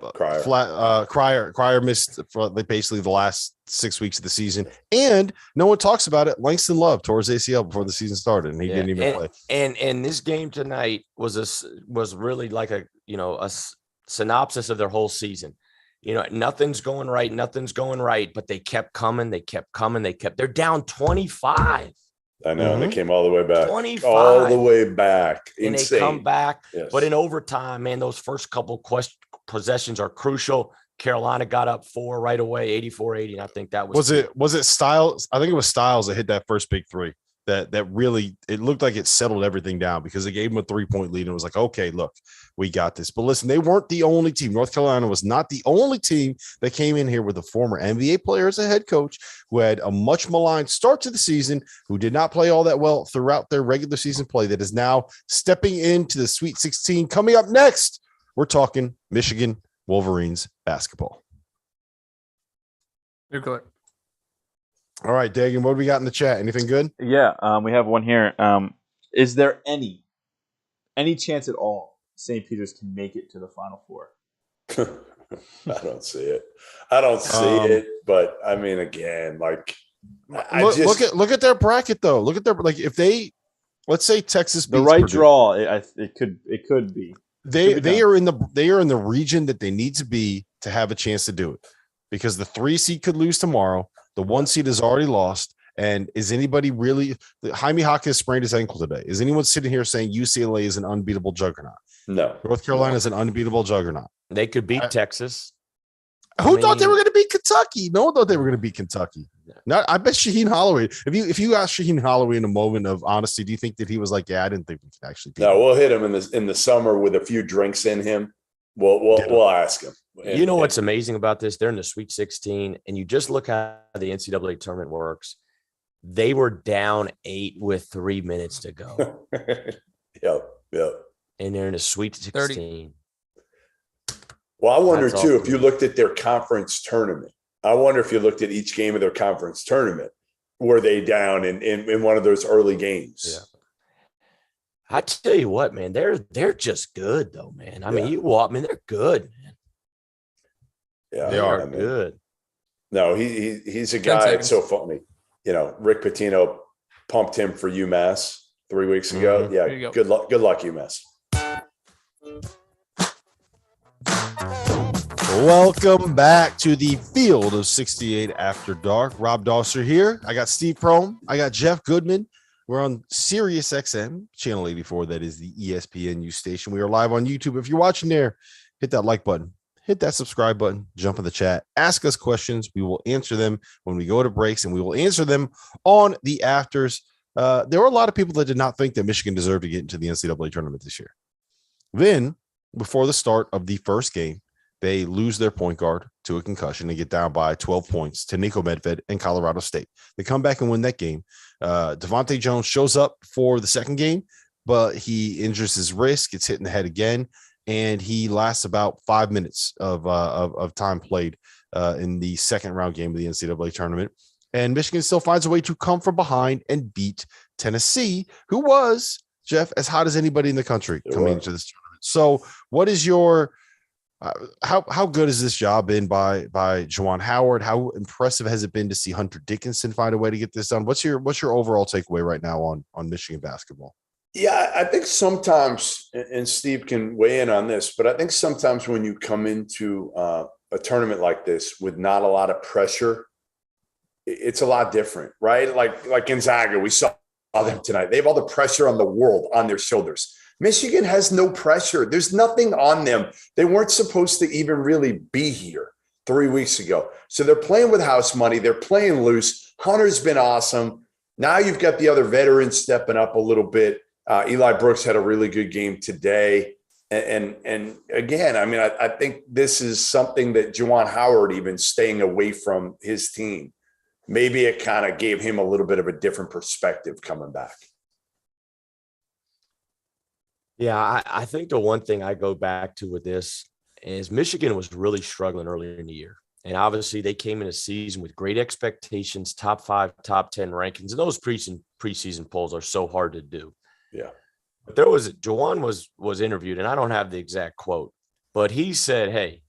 missed for basically the last 6 weeks of the season, and no one talks about it. Langston Love tore his ACL before the season started, and he didn't even play. And this game tonight was really like a synopsis of their whole season. Nothing's going right, but they kept coming. They're down 25. I know. They came all the way back. 25. All the way back. And insane. they come back. Yes. But in overtime, man, those first couple possessions are crucial. Carolina got up 4 right away, 84-80, and I think that was it Styles? I think it was Styles that hit that first big three. That really, it looked like it settled everything down because it gave him a 3-point lead and it was like, okay, look, we got this. But listen, they weren't the only team. North Carolina was not the only team that came in here with a former NBA player as a head coach who had a much maligned start to the season, who did not play all that well throughout their regular season play, that is now stepping into the Sweet 16. Coming up next, we're talking Michigan Wolverines basketball. You're good. All right, Dagan, what do we got in the chat? Anything good? Yeah, we have one here. Is there any chance at all St. Peter's can make it to the Final Four? I don't see it. But I mean, again, like look at their bracket though. Look at their, like, if they, let's say Texas beats the right Purdue, draw, it could be. They are in the region that they need to be to have a chance to do it, because the 3 seed could lose tomorrow. The 1 seed is already lost. And is anybody really – Jaime Hawkins sprained his ankle today. Is anyone sitting here saying UCLA is an unbeatable juggernaut? No. North Carolina is an unbeatable juggernaut. They could beat Texas. Who thought they were going to beat Kentucky? No one thought they were going to beat Kentucky. I bet Shaheen Holloway. If you ask Shaheen Holloway in a moment of honesty, do you think that he was like, yeah, I didn't think we could actually beat him? We'll hit him in the summer with a few drinks in him. We'll ask him. You know what's amazing about this? They're in the Sweet 16, and you just look how the NCAA tournament works. They were down 8 with 3 minutes to go. Yep. And they're in the Sweet 16. 30. Well, I wonder, That's too, awesome. if you looked at their conference tournament. I wonder if you looked at each game of their conference tournament, were they down in one of those early games? Yeah. I tell you what, man, they're just good, though, man. I mean, they're good, man. Yeah, they are good. No, he's a guy. It's so funny. You know, Rick Pitino pumped him for UMass 3 weeks ago. There Yeah, you go. good luck, UMass. Welcome back to the Field of 68 After Dark. Rob Dauster here. I got Steve Prohm. I got Jeff Goodman. We're on Sirius XM, channel 84. That is the ESPNU station. We are live on YouTube. If you're watching there, hit that like button, hit that subscribe button, jump in the chat, ask us questions. We will answer them when we go to breaks, and we will answer them on the afters. There were a lot of people that did not think that Michigan deserved to get into the NCAA tournament this year. Then, before the start of the first game, they lose their point guard to a concussion and get down by 12 points to Nico Medved and Colorado State. They come back and win that game. Devontae Jones shows up for the second game, but he injures his wrist, gets hit in the head again, and he lasts about 5 minutes of time played in the second round game of the NCAA tournament. And Michigan still finds a way to come from behind and beat Tennessee, who was, Jeff, as hot as anybody in the country coming into this tournament. So what is your how good has this job been by Juwan Howard? How impressive has it been to see Hunter Dickinson find a way to get this done? What's your overall takeaway right now on Michigan basketball? Yeah, I think sometimes, and Steve can weigh in on this, but I think sometimes when you come into a tournament like this with not a lot of pressure, it's a lot different, right? Like Gonzaga, we saw them tonight. They have all the pressure on the world on their shoulders. Michigan has no pressure. There's nothing on them. They weren't supposed to even really be here 3 weeks ago. So they're playing with house money. They're playing loose. Hunter's been awesome. Now you've got the other veterans stepping up a little bit. Eli Brooks had a really good game today. And again, I mean, I think this is something that Juwan Howard, even staying away from his team, maybe it kind of gave him a little bit of a different perspective coming back. Yeah, I think the one thing I go back to with this is Michigan was really struggling earlier in the year. And obviously they came in a season with great expectations, top 5, top 10 rankings. And those preseason polls are so hard to do. Yeah. But Juwan was interviewed, and I don't have the exact quote, but he said, hey,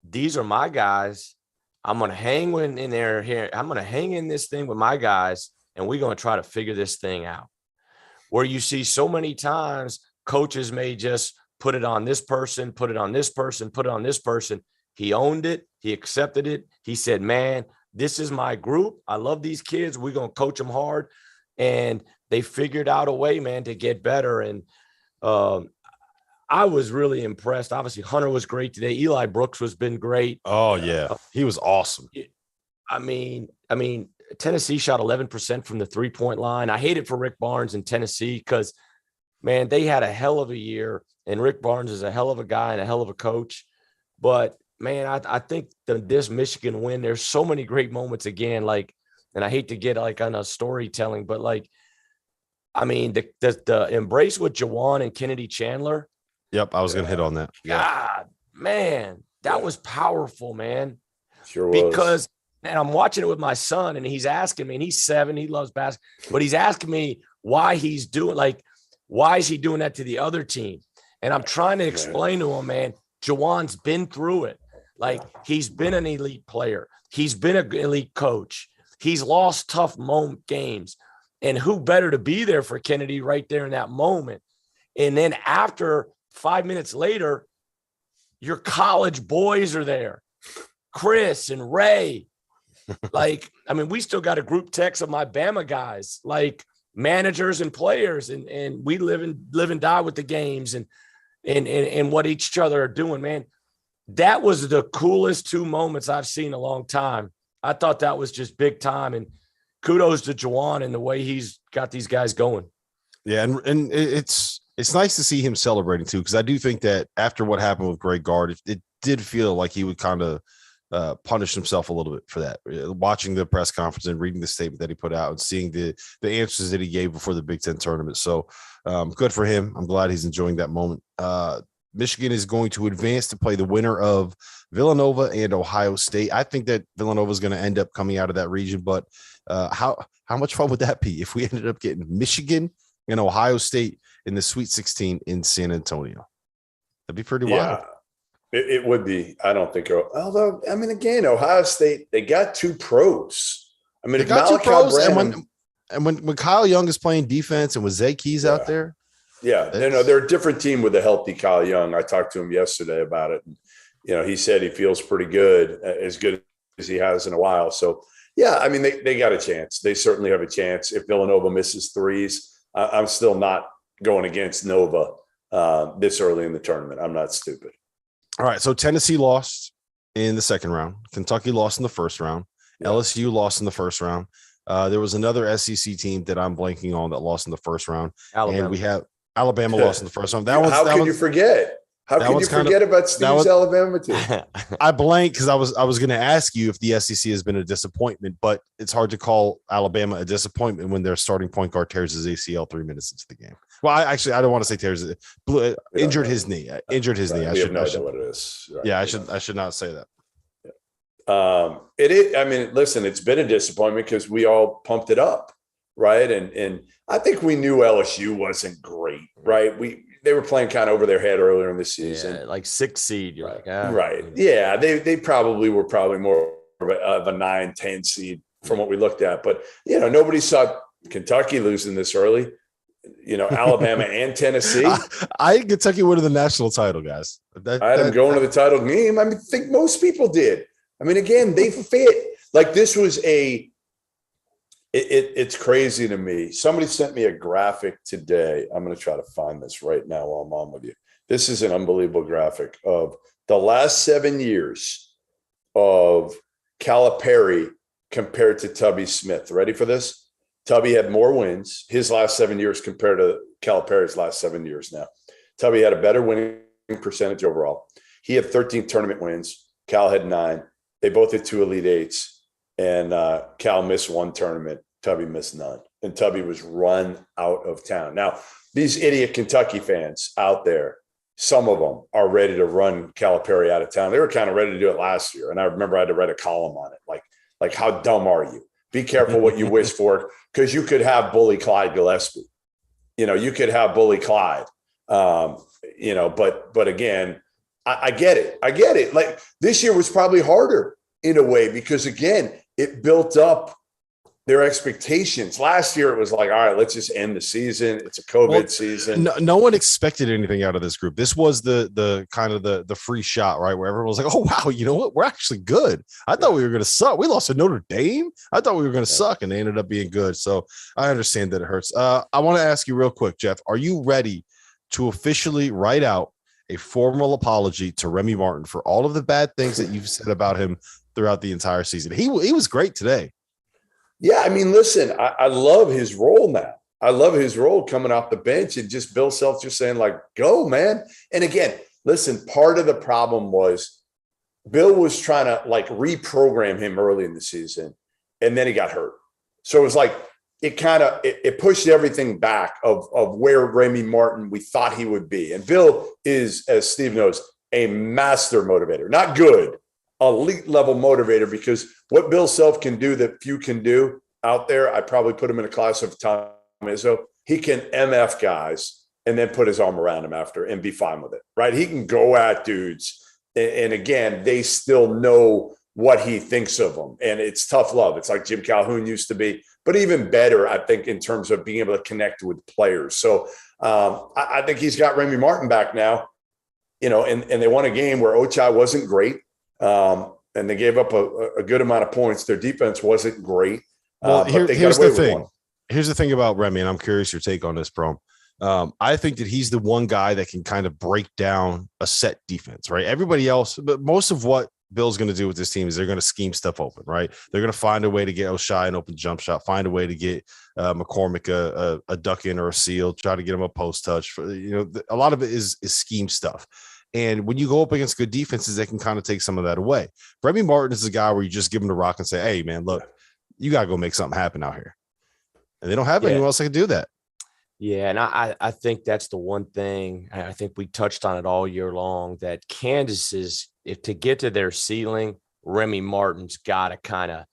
these are my guys. I'm going to hang in there here. I'm going to hang in this thing with my guys, and we're going to try to figure this thing out. Where you see so many times coaches may just put it on this person, put it on this person, put it on this person. He owned it. He accepted it. He said, man, this is my group. I love these kids. We're going to coach them hard. And they figured out a way, man, to get better. And I was really impressed. Obviously, Hunter was great today. Eli Brooks has been great. Oh yeah, he was awesome. I mean, Tennessee shot 11% from the 3-point line. I hate it for Rick Barnes in Tennessee because, man, they had a hell of a year, and Rick Barnes is a hell of a guy and a hell of a coach. But, man, I think this Michigan win, there's so many great moments again, like, and I hate to get like on a storytelling, but like, I mean, the embrace with Jawan and Kennedy Chandler. Yep, I was going to hit on that. God, man, that was powerful, man. Sure was. Because – and I'm watching it with my son, and he's asking me, and he's 7, he loves basketball, but he's asking me why he's doing, like, why is he doing that to the other team? And I'm trying to explain to him, man, Jawan's been through it. Like, he's been an elite player. He's been an elite coach. He's lost tough games. And who better to be there for Kennedy right there in that moment? And then after 5 minutes later, your college boys are there. Chris and Ray. Like, I mean, we still got a group text of my Bama guys, like managers and players, and we live and die with the games and what each other are doing, man. That was the coolest 2 moments I've seen in a long time. I thought that was just big time, and kudos to Jawan and the way he's got these guys going. Yeah, and it's nice to see him celebrating too, because I do think that after what happened with Greg Gard, it did feel like he would kind of punished himself a little bit for that. Watching the press conference and reading the statement that he put out and seeing the answers that he gave before the Big Ten tournament. So good for him. I'm glad he's enjoying that moment. Michigan is going to advance to play the winner of Villanova and Ohio State. I think that Villanova is going to end up coming out of that region, but how much fun would that be if we ended up getting Michigan and Ohio State in the Sweet 16 in San Antonio? That'd be pretty wild. It would be. I don't think. Although, I mean, again, Ohio State, they got 2 pros. I mean, they got 2 pros, and when Kyle Young is playing defense and with Zay Keys out there, they're a different team with a healthy Kyle Young. I talked to him yesterday about it, and he said he feels pretty good, as good as he has in a while. So, yeah, I mean, they got a chance. They certainly have a chance. If Villanova misses threes, I'm still not going against Nova this early in the tournament. I'm not stupid. All right, so Tennessee lost in the second round. Kentucky lost in the first round. LSU lost in the first round. There was another SEC team that I'm blanking on that lost in the first round. Alabama. And we have Alabama lost in the first round. How could you forget? How could you forget about Steve's Alabama team? I blanked because I was going to ask you if the SEC has been a disappointment, but it's hard to call Alabama a disappointment when their starting point guard tears his ACL 3 minutes into the game. Well, I don't want to say tears it. Injured his knee. Injured his knee. I should know what it is. Right. Yeah, I should not say that. It is. I mean, listen, it's been a disappointment because we all pumped it up, right? And I think we knew LSU wasn't great, right? They were playing kind of over their head earlier in the season, like 6th seed. You're like, right? Yeah, they probably were more of a 9-10 seed from what we looked at, but nobody saw Kentucky losing this early. Alabama and Tennessee. I think Kentucky winning the national title, guys. I had them going to the title game. I think most people did. I mean, again, they fit. Like, this was it's crazy to me. Somebody sent me a graphic today. I'm going to try to find this right now while I'm on with you. This is an unbelievable graphic of the last 7 years of Calipari compared to Tubby Smith. Ready for this? Tubby had more wins his last 7 years compared to Calipari's last 7 years now. Tubby had a better winning percentage overall. He had 13 tournament wins. Cal had 9. They both had 2 Elite Eights. And Cal missed 1 tournament. Tubby missed none. And Tubby was run out of town. Now, these idiot Kentucky fans out there, some of them are ready to run Calipari out of town. They were kind of ready to do it last year. And I remember I had to write a column on it. Like how dumb are you? Be careful what you wish for, because you could have bully Clyde Gillespie. You could have bully Clyde. But again, I get it. I get it. Like, this year was probably harder in a way because, again, it built up their expectations. Last year, it was like, all right, let's just end the season. It's a COVID season. No one expected anything out of this group. This was the kind of the free shot, right? Where everyone was like, oh, wow, you know what? We're actually good. I thought we were going to suck. We lost to Notre Dame. I thought we were going to suck, and they ended up being good. So I understand that it hurts. I want to ask you real quick, Jeff, are you ready to officially write out a formal apology to Remy Martin for all of the bad things that you've said about him throughout the entire season. He was great today. Yeah, I mean, listen, I love his role now. I love his role coming off the bench and just Bill Self just saying, like, go, man. And again, listen, part of the problem was Bill was trying to like reprogram him early in the season, and then he got hurt. So it was like it pushed everything back of where Remy Martin we thought he would be. And Bill is, as Steve knows, a master motivator, not good, elite level motivator, because what Bill Self can do that few can do out there, I probably put him in a class of Tom Izzo. He can MF guys and then put his arm around him after and be fine with it, right? He can go at dudes. And again, they still know what he thinks of them. And it's tough love. It's like Jim Calhoun used to be, but even better, I think, in terms of being able to connect with players. So I think he's got Remy Martin back now, and they won a game where Ochai wasn't great. And they gave up a good amount of points. Their defense wasn't great. Well, here's the thing. Here's the thing about Remy, and I'm curious your take on this, Prohm. I think that he's the one guy that can kind of break down a set defense, right? Everybody else, but most of what Bill's going to do with this team is they're going to scheme stuff open, right? They're going to find a way to get O'Shea an open jump shot, find a way to get McCormick a duck in or a seal, try to get him a post touch. A lot of it is scheme stuff. And when you go up against good defenses, they can kind of take some of that away. Remy Martin is a guy where you just give him the rock and say, hey, man, look, you got to go make something happen out here. And they don't have anyone else that can do that. Yeah, and I think that's the one thing, I think we touched on it all year long, that Kansas is, if to get to their ceiling, Remy Martin's got to kind of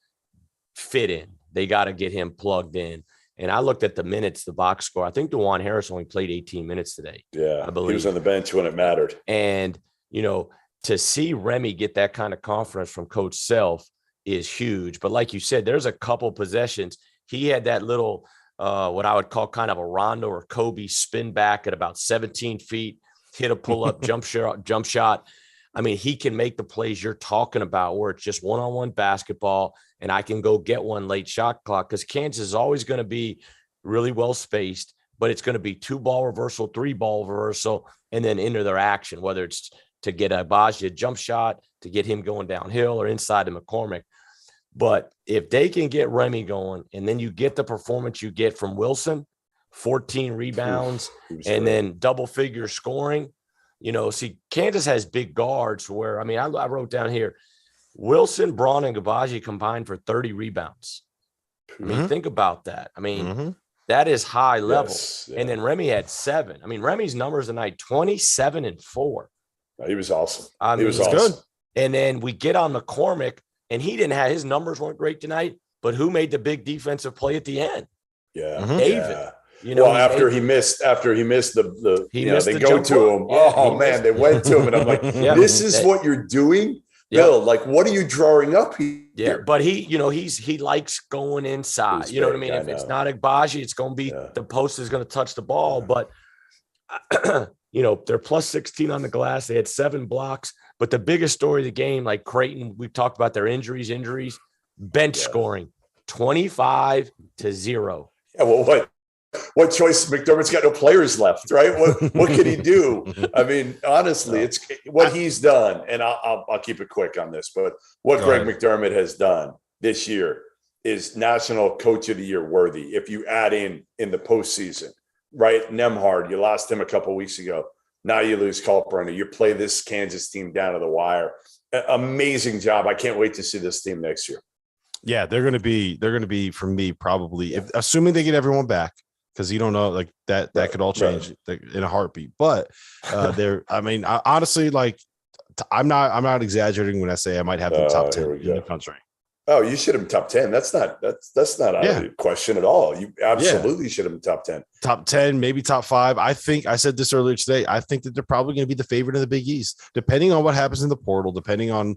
fit in. They got to get him plugged in. And I looked at the minutes, the box score. I think DeJuan Harris only played 18 minutes today. Yeah, I believe. He was on the bench when it mattered. And, to see Remy get that kind of confidence from Coach Self is huge. But like you said, there's a couple possessions. He had that little what I would call kind of a Rondo or Kobe spin back at about 17 feet, hit a pull-up jump shot. I mean, he can make the plays you're talking about where it's just one-on-one basketball and I can go get one late shot clock, because Kansas is always going to be really well spaced, but it's going to be 2-ball reversal, 3-ball reversal, and then into their action, whether it's to get a Baja jump shot, to get him going downhill or inside to McCormick. But if they can get Remy going and then you get the performance you get from Wilson, 14 rebounds and then double figure scoring, see, Kansas has big guards where, I wrote down here, Wilson, Braun, and Gabaji combined for 30 rebounds. Think about that. That is high level. Yes, yeah. And then Remy had 7. Remy's numbers tonight, 27 and 4. He was awesome. He was awesome. Good. And then we get on McCormick, and he didn't have, his numbers weren't great tonight, but who made the big defensive play at the end? Yeah. David. Yeah. After he missed the they go to him. Yeah, man, they went to him. And I'm like, this is what you're doing? Bill, like, what are you drawing up here? Yeah, but he likes going inside. You know what I mean? If it's not Agbaji, it's going to be the post is going to touch the ball. But, they're plus 16 on the glass. They had 7 blocks. But the biggest story of the game, like Creighton, we've talked about their injuries, bench scoring, 25-0. Yeah, well, what choice? McDermott's got no players left, right? What can he do? Honestly, it's what he's done. And I'll keep it quick on this, but what Greg McDermott has done this year is National Coach of the Year worthy. If you add in the postseason, right? Nembhard, you lost him a couple of weeks ago. Now you lose Kalkbrenner. You play this Kansas team down to the wire. Amazing job. I can't wait to see this team next year. Yeah, they're going to be for me probably, assuming they get everyone back, because you don't know, like that could all change in a heartbeat. But honestly, like I'm not exaggerating when I say I might have the top 10 in the country. Oh, you should have been top 10. That's not out of the question at all. You absolutely should have been top 10. Top 10, maybe top 5. I think I said this earlier today. I think that they're probably going to be the favorite in the Big East, depending on what happens in the portal, depending on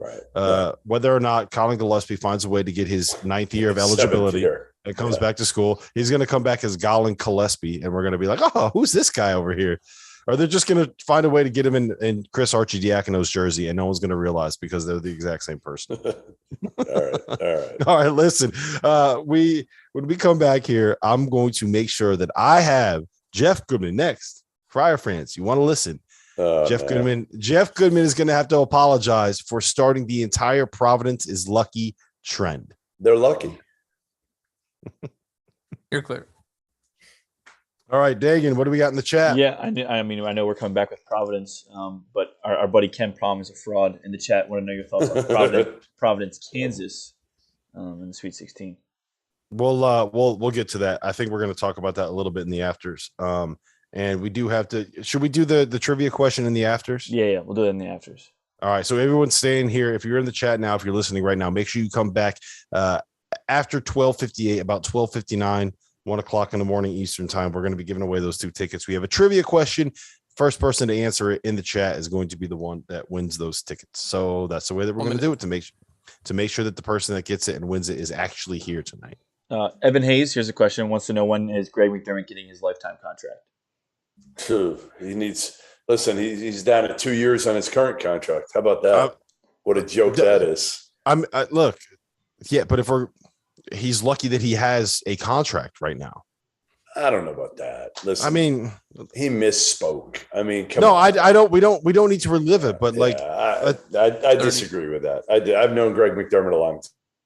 whether or not Colin Gillespie finds a way to get his 9th year of eligibility and comes back to school. He's going to come back as Colin Gillespie, and we're going to be like, oh, who's this guy over here? Or they're just going to find a way to get him in Chris Arcidiacono's jersey, and no one's going to realize because they're the exact same person. All right. Listen, when we come back here, I'm going to make sure that I have Jeff Goodman next. Friar fans, you want to listen. Jeff Goodman is going to have to apologize for starting the entire Providence is lucky trend. They're lucky. You're clear. All right, Dagan, what do we got in the chat? Yeah, I know we're coming back with Providence, but our buddy Ken Prohm is a fraud in the chat. Want to know your thoughts on Providence, Kansas, in the Sweet 16? We'll get to that. I think we're going to talk about that a little bit in the afters. And we do have to. Should we do the trivia question in the afters? Yeah, we'll do it in the afters. All right. So everyone's staying here. If you're in the chat now, if you're listening right now, make sure you come back after 12:58, about 12:59. 1 o'clock in the morning Eastern time. We're going to be giving away those 2 tickets. We have a trivia question. First person to answer it in the chat is going to be the one that wins those tickets. So that's the way that we're going to do it to make sure that the person that gets it and wins it is actually here tonight. Evan Hayes, here's a question. Wants to know, when is Greg McDermott getting his lifetime contract? He needs. Listen, he's down to 2 years on his current contract. How about that? What a joke that is. Look, yeah, but he's lucky that he has a contract right now. I don't know about that. Listen, I mean, he misspoke. I mean, come no, on. I don't. We don't need to relive it. But I disagree with that. I've known Greg McDermott a long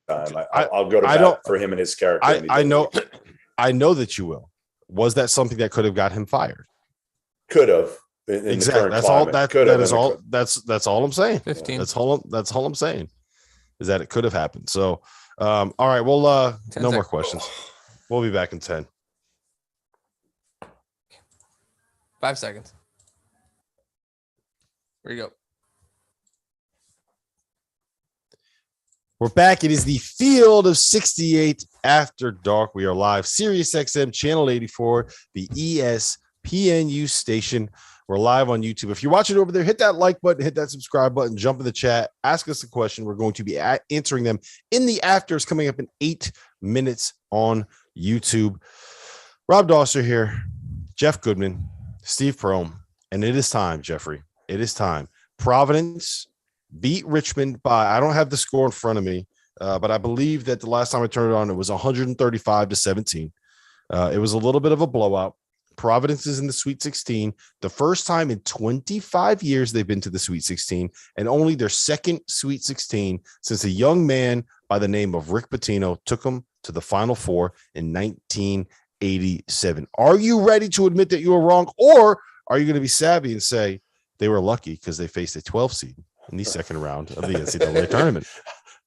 time. I'll go to bat for him and his character. I know that you will. Was that something that could have got him fired? Could have. Exactly. That's all. That's all I'm saying. 15. That's all I'm saying. Is that it could have happened. So, all right. Well, no more questions. We'll be back in 10. 5 seconds. Where you go? We're back. It is the Field of 68 After Dark. We are live, Sirius XM Channel 84, the ESPNU station. We're live on YouTube. If you're watching over there, hit that like button, hit that subscribe button, jump in the chat, ask us a question. We're going to be answering them in the afters coming up in 8 minutes on YouTube. Rob Dauster here, Jeff Goodman, Steve Prohm, and it is time, Jeffrey. It is time. Providence beat Richmond by, I don't have the score in front of me, but I believe that the last time I turned it on, it was 135-17. It was a little bit of a blowout. Providence is in the Sweet 16, the first time in 25 years they've been to the Sweet 16, and only their second Sweet 16 since a young man by the name of Rick Pitino took them to the Final Four in 1987. Are you ready to admit that you were wrong, or are you going to be savvy and say they were lucky because they faced a 12 seed in the second round of the NCAA tournament?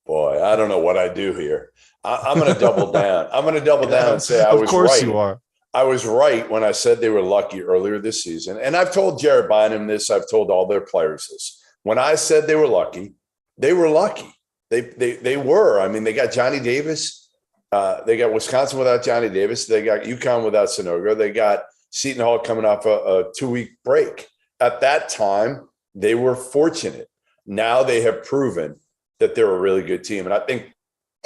Boy, I don't know what I do here. I'm going to double down. I'm going to double down and say I was right. Of course you are. I was right when I said they were lucky earlier this season. And I've told Jared Bynum this. I've told all their players this. When I said they were lucky, they were lucky. They were. I mean, they got Johnny Davis. They got Wisconsin without Johnny Davis. They got UConn without Sonogo. They got Seton Hall coming off a 2-week break. At that time, they were fortunate. Now they have proven that they're a really good team. And I think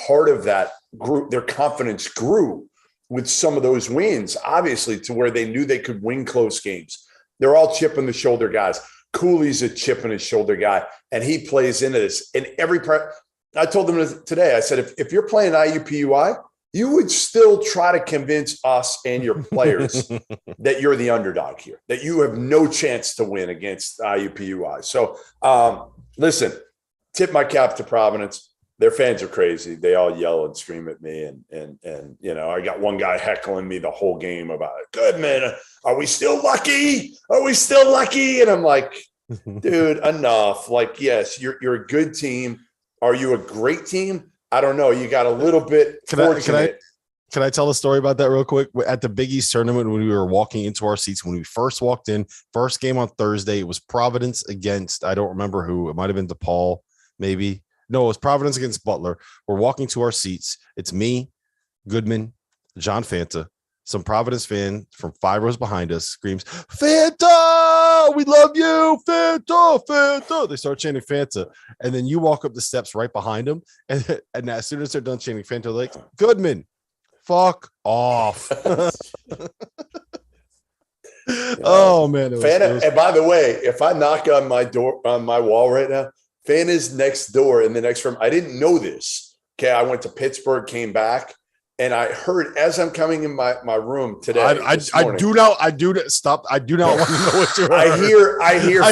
part of that group, their confidence grew with some of those wins, obviously, to where they knew they could win close games. They're all chip on the shoulder guys. Cooley's a chip on his shoulder guy, and he plays into this. In every part, I told them today, I said, if you're playing IUPUI, you would still try to convince us and your players that you're the underdog here, that you have no chance to win against IUPUI. So, listen, tip my cap to Providence. Their fans are crazy. They all yell and scream at me. And you know, I got one guy heckling me the whole game about it. Goodman, are we still lucky? Are we still lucky? And I'm like, dude, enough. Like, yes, you're a good team. Are you a great team? I don't know. You got a little bit fortunate. Can I tell a story about that real quick? At the Big East tournament, when we were walking into our seats, when we first walked in, first game on Thursday, it was Providence against, I don't remember who. It might have been DePaul, maybe. No, it was Providence against Butler. We're walking to our seats. It's me, Goodman, John Fanta. Some Providence fan from 5 rows behind us screams, Fanta, we love you, Fanta, Fanta. They start chanting Fanta. And then you walk up the steps right behind them. And as soon as they're done chanting Fanta, they're like, Goodman, fuck off. Oh, man. Fanta, and by the way, if I knock on my door, on my wall right now, Fan is next door in the next room. I didn't know this. Okay, I went to Pittsburgh, came back. And I heard as I'm coming in my room today. I do not want to know what you heard. I hear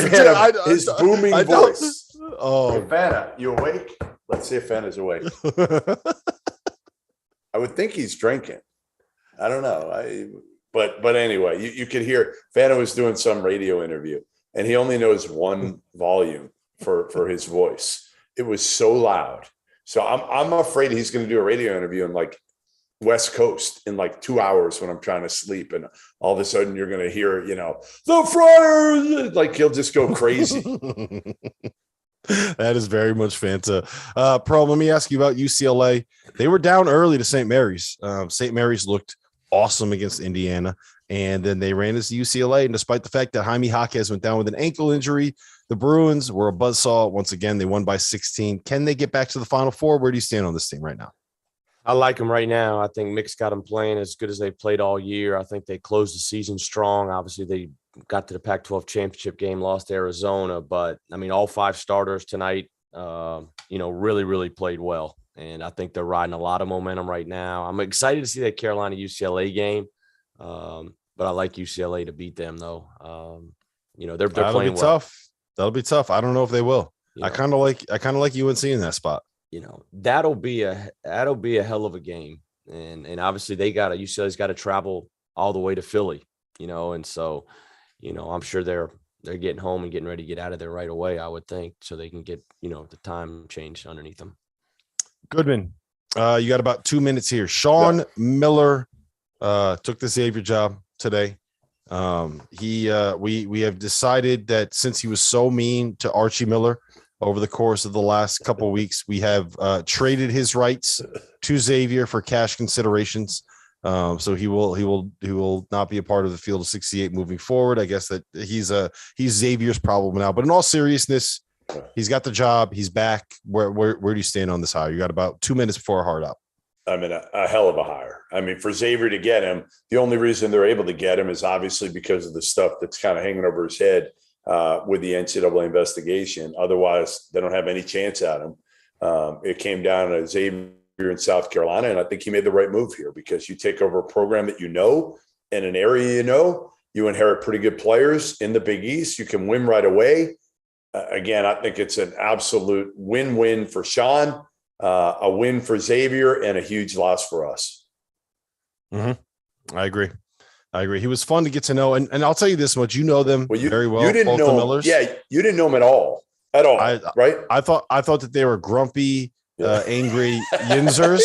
his booming voice. Oh, Fana, you awake? Let's see if Fana's awake. I would think he's drinking. I don't know. But anyway, you could hear Fana was doing some radio interview, and he only knows one volume for his voice. It was so loud. So I'm afraid he's going to do a radio interview in like West Coast in like 2 hours when I'm trying to sleep, and all of a sudden you're going to hear, the Friars, like he'll just go crazy. That is very much Fanta. Pro, let me ask you about UCLA. They were down early to St. Mary's. St. Mary's looked awesome against Indiana, and then they ran into UCLA. And despite the fact that Jaime Jaquez went down with an ankle injury, the Bruins were a buzzsaw. Once again, they won by 16. Can they get back to the Final Four? Where do you stand on this team right now? I like them right now. I think Mick's got them playing as good as they've played all year. I think they closed the season strong. Obviously, they got to the Pac-12 championship game, lost to Arizona. But, I mean, all 5 starters tonight, really, really played well. And I think they're riding a lot of momentum right now. I'm excited to see that Carolina-UCLA game. But I like UCLA to beat them, though. They're playing well. Tough. That'll be tough. I don't know if they will. I kind of like UNC in that spot. That'll be a hell of a game. And obviously UCLA's got to travel all the way to Philly, and so, I'm sure they're getting home and getting ready to get out of there right away, I would think, so they can get, the time changed underneath them. Goodman, you got about 2 minutes here. Sean Miller took the Xavier job today. We have decided that since he was so mean to Archie Miller over the course of the last couple of weeks, we have traded his rights to Xavier for cash considerations. So he will not be a part of the Field of 68 moving forward. I guess that he's Xavier's problem now. But in all seriousness, he's got the job. He's back. Where do you stand on this hire? You got about 2 minutes before a hard out. I mean, a hell of a hire. I mean, for Xavier to get him, the only reason they're able to get him is obviously because of the stuff that's kind of hanging over his head with the NCAA investigation. Otherwise, they don't have any chance at him. It came down to Xavier in South Carolina, and I think he made the right move here because you take over a program that in an area you inherit pretty good players in the Big East. You can win right away. Again, I think it's an absolute win-win for Sean, a win for Xavier, and a huge loss for us. Mm-hmm. I agree. He was fun to get to know, and I'll tell you this much: them very well. You didn't know Millers. Yeah, you didn't know them at all, right? I thought that they were grumpy, angry yinzers,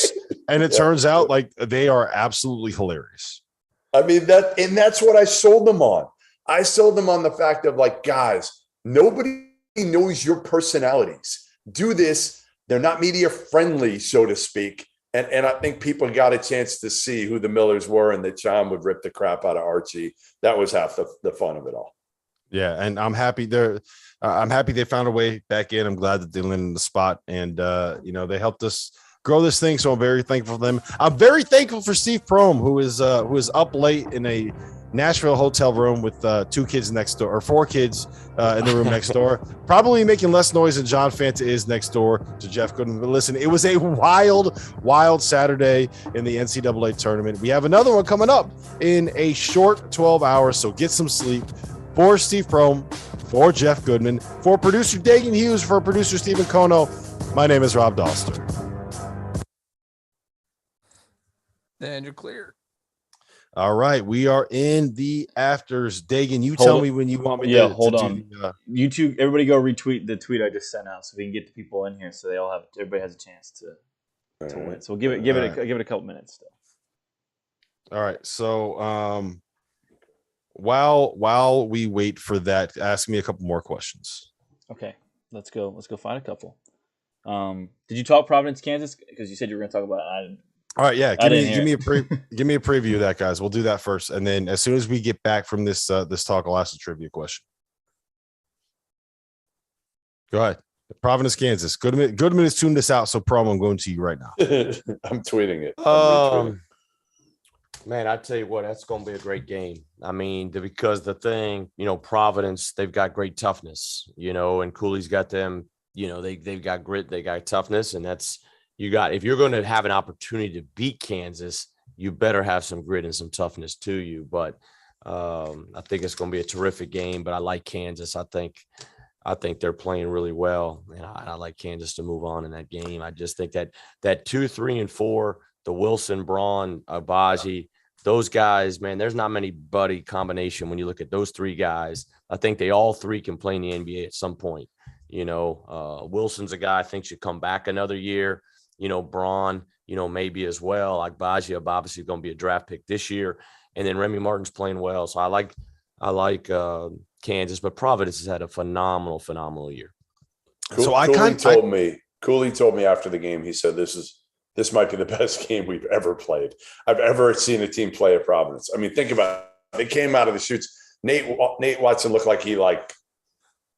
and it turns out like they are absolutely hilarious. I mean that's what I sold them on. I sold them on the fact of like, guys, nobody knows your personalities. Do this. They're not media friendly, so to speak. And I think people got a chance to see who the Millers were and that John would rip the crap out of Archie. That was half the fun of it all. Yeah, and I'm happy they found a way back in. I'm glad that they landed in the spot, and they helped us grow this thing. So I'm very thankful for them. I'm very thankful for Steve Prohm, who is up late in a Nashville hotel room with 2 kids next door, or 4 kids in the room next door, probably making less noise than John Fanta is next door to Jeff Goodman. But listen, it was a wild Saturday in the NCAA tournament. We have another one coming up in a short 12 hours, so get some sleep. For Steve Prohm, for Jeff Goodman, for producer Dagan Hughes, for producer Stephen Kono, my name is Rob Dauster. And you're clear. All right, we are in the afters. Dagan, you tell me when you want me to. Yeah, hold on. YouTube, everybody go retweet the tweet I just sent out so we can get the people in here so everybody has a chance to win. So we'll give it a couple minutes still. All right. So while we wait for that, ask me a couple more questions. Okay. Let's go find a couple. Did you talk Providence, Kansas? Because you said you were going to talk about it. All right, yeah. Give me a preview of that, guys. We'll do that first, and then as soon as we get back from this talk, I'll ask a trivia question. Go ahead. Providence, Kansas. Goodman has tuned this out, so Prohm, I'm going to you right now. I'm tweeting it. Man, I tell you what, that's going to be a great game. I mean, because the thing, Providence, they've got great toughness, and Cooley's got them. They've got grit, they got toughness, and that's. if you're going to have an opportunity to beat Kansas, you better have some grit and some toughness to you. But I think it's going to be a terrific game. But I like Kansas. I think they're playing really well, and I like Kansas to move on in that game. I just think that 2, 3, and 4, the Wilson, Braun, Agbaji, those guys, man, there's not many buddy combination when you look at those 3 guys. I think they all 3 can play in the NBA at some point. Wilson's a guy I think should come back another year. Braun, maybe as well. Agbaji obviously going to be a draft pick this year, and then Remy Martin's playing well. So I like Kansas, but Providence has had a phenomenal year. Cooley told me after the game, he said, this might be the best game we've ever played. I've ever seen a team play at Providence. I mean, think about it. They came out of the shoots. Nate Watson looked like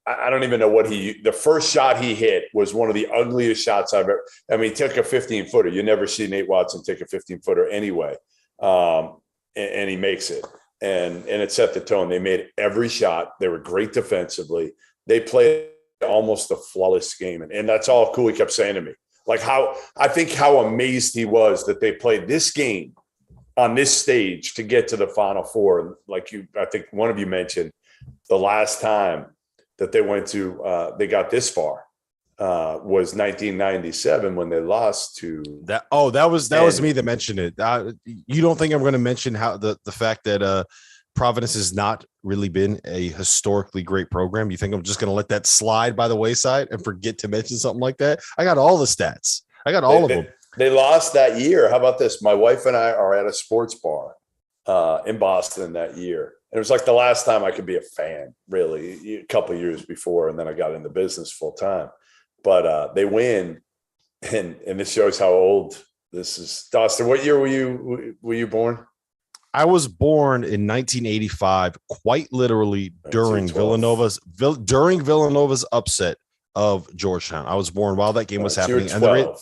I don't even know what the first shot he hit was one of the ugliest shots I've ever. I mean, he took a 15-footer. You never see Nate Watson take a 15-footer anyway. And he makes it. And it set the tone. They made every shot. They were great defensively. They played almost a flawless game. And that's all Cooley kept saying to me. Like how amazed he was that they played this game on this stage to get to the Final Four. Like I think one of you mentioned the last time that they went to, they got this far was 1997 when they lost to that. Oh, that was me that mentioned it. You don't think I'm going to mention how the fact that Providence has not really been a historically great program? You think I'm just going to let that slide by the wayside and forget to mention something like that? I got all the stats. I got all of them. They lost that year. How about this? My wife and I are at a sports bar in Boston that year. And it was like the last time I could be a fan, really, a couple of years before, and then I got into business full time. But they win, and this shows how old this is. Dauster, what year were you born? I was born in 1985, quite literally during Villanova's upset of Georgetown. I was born while that game was happening. So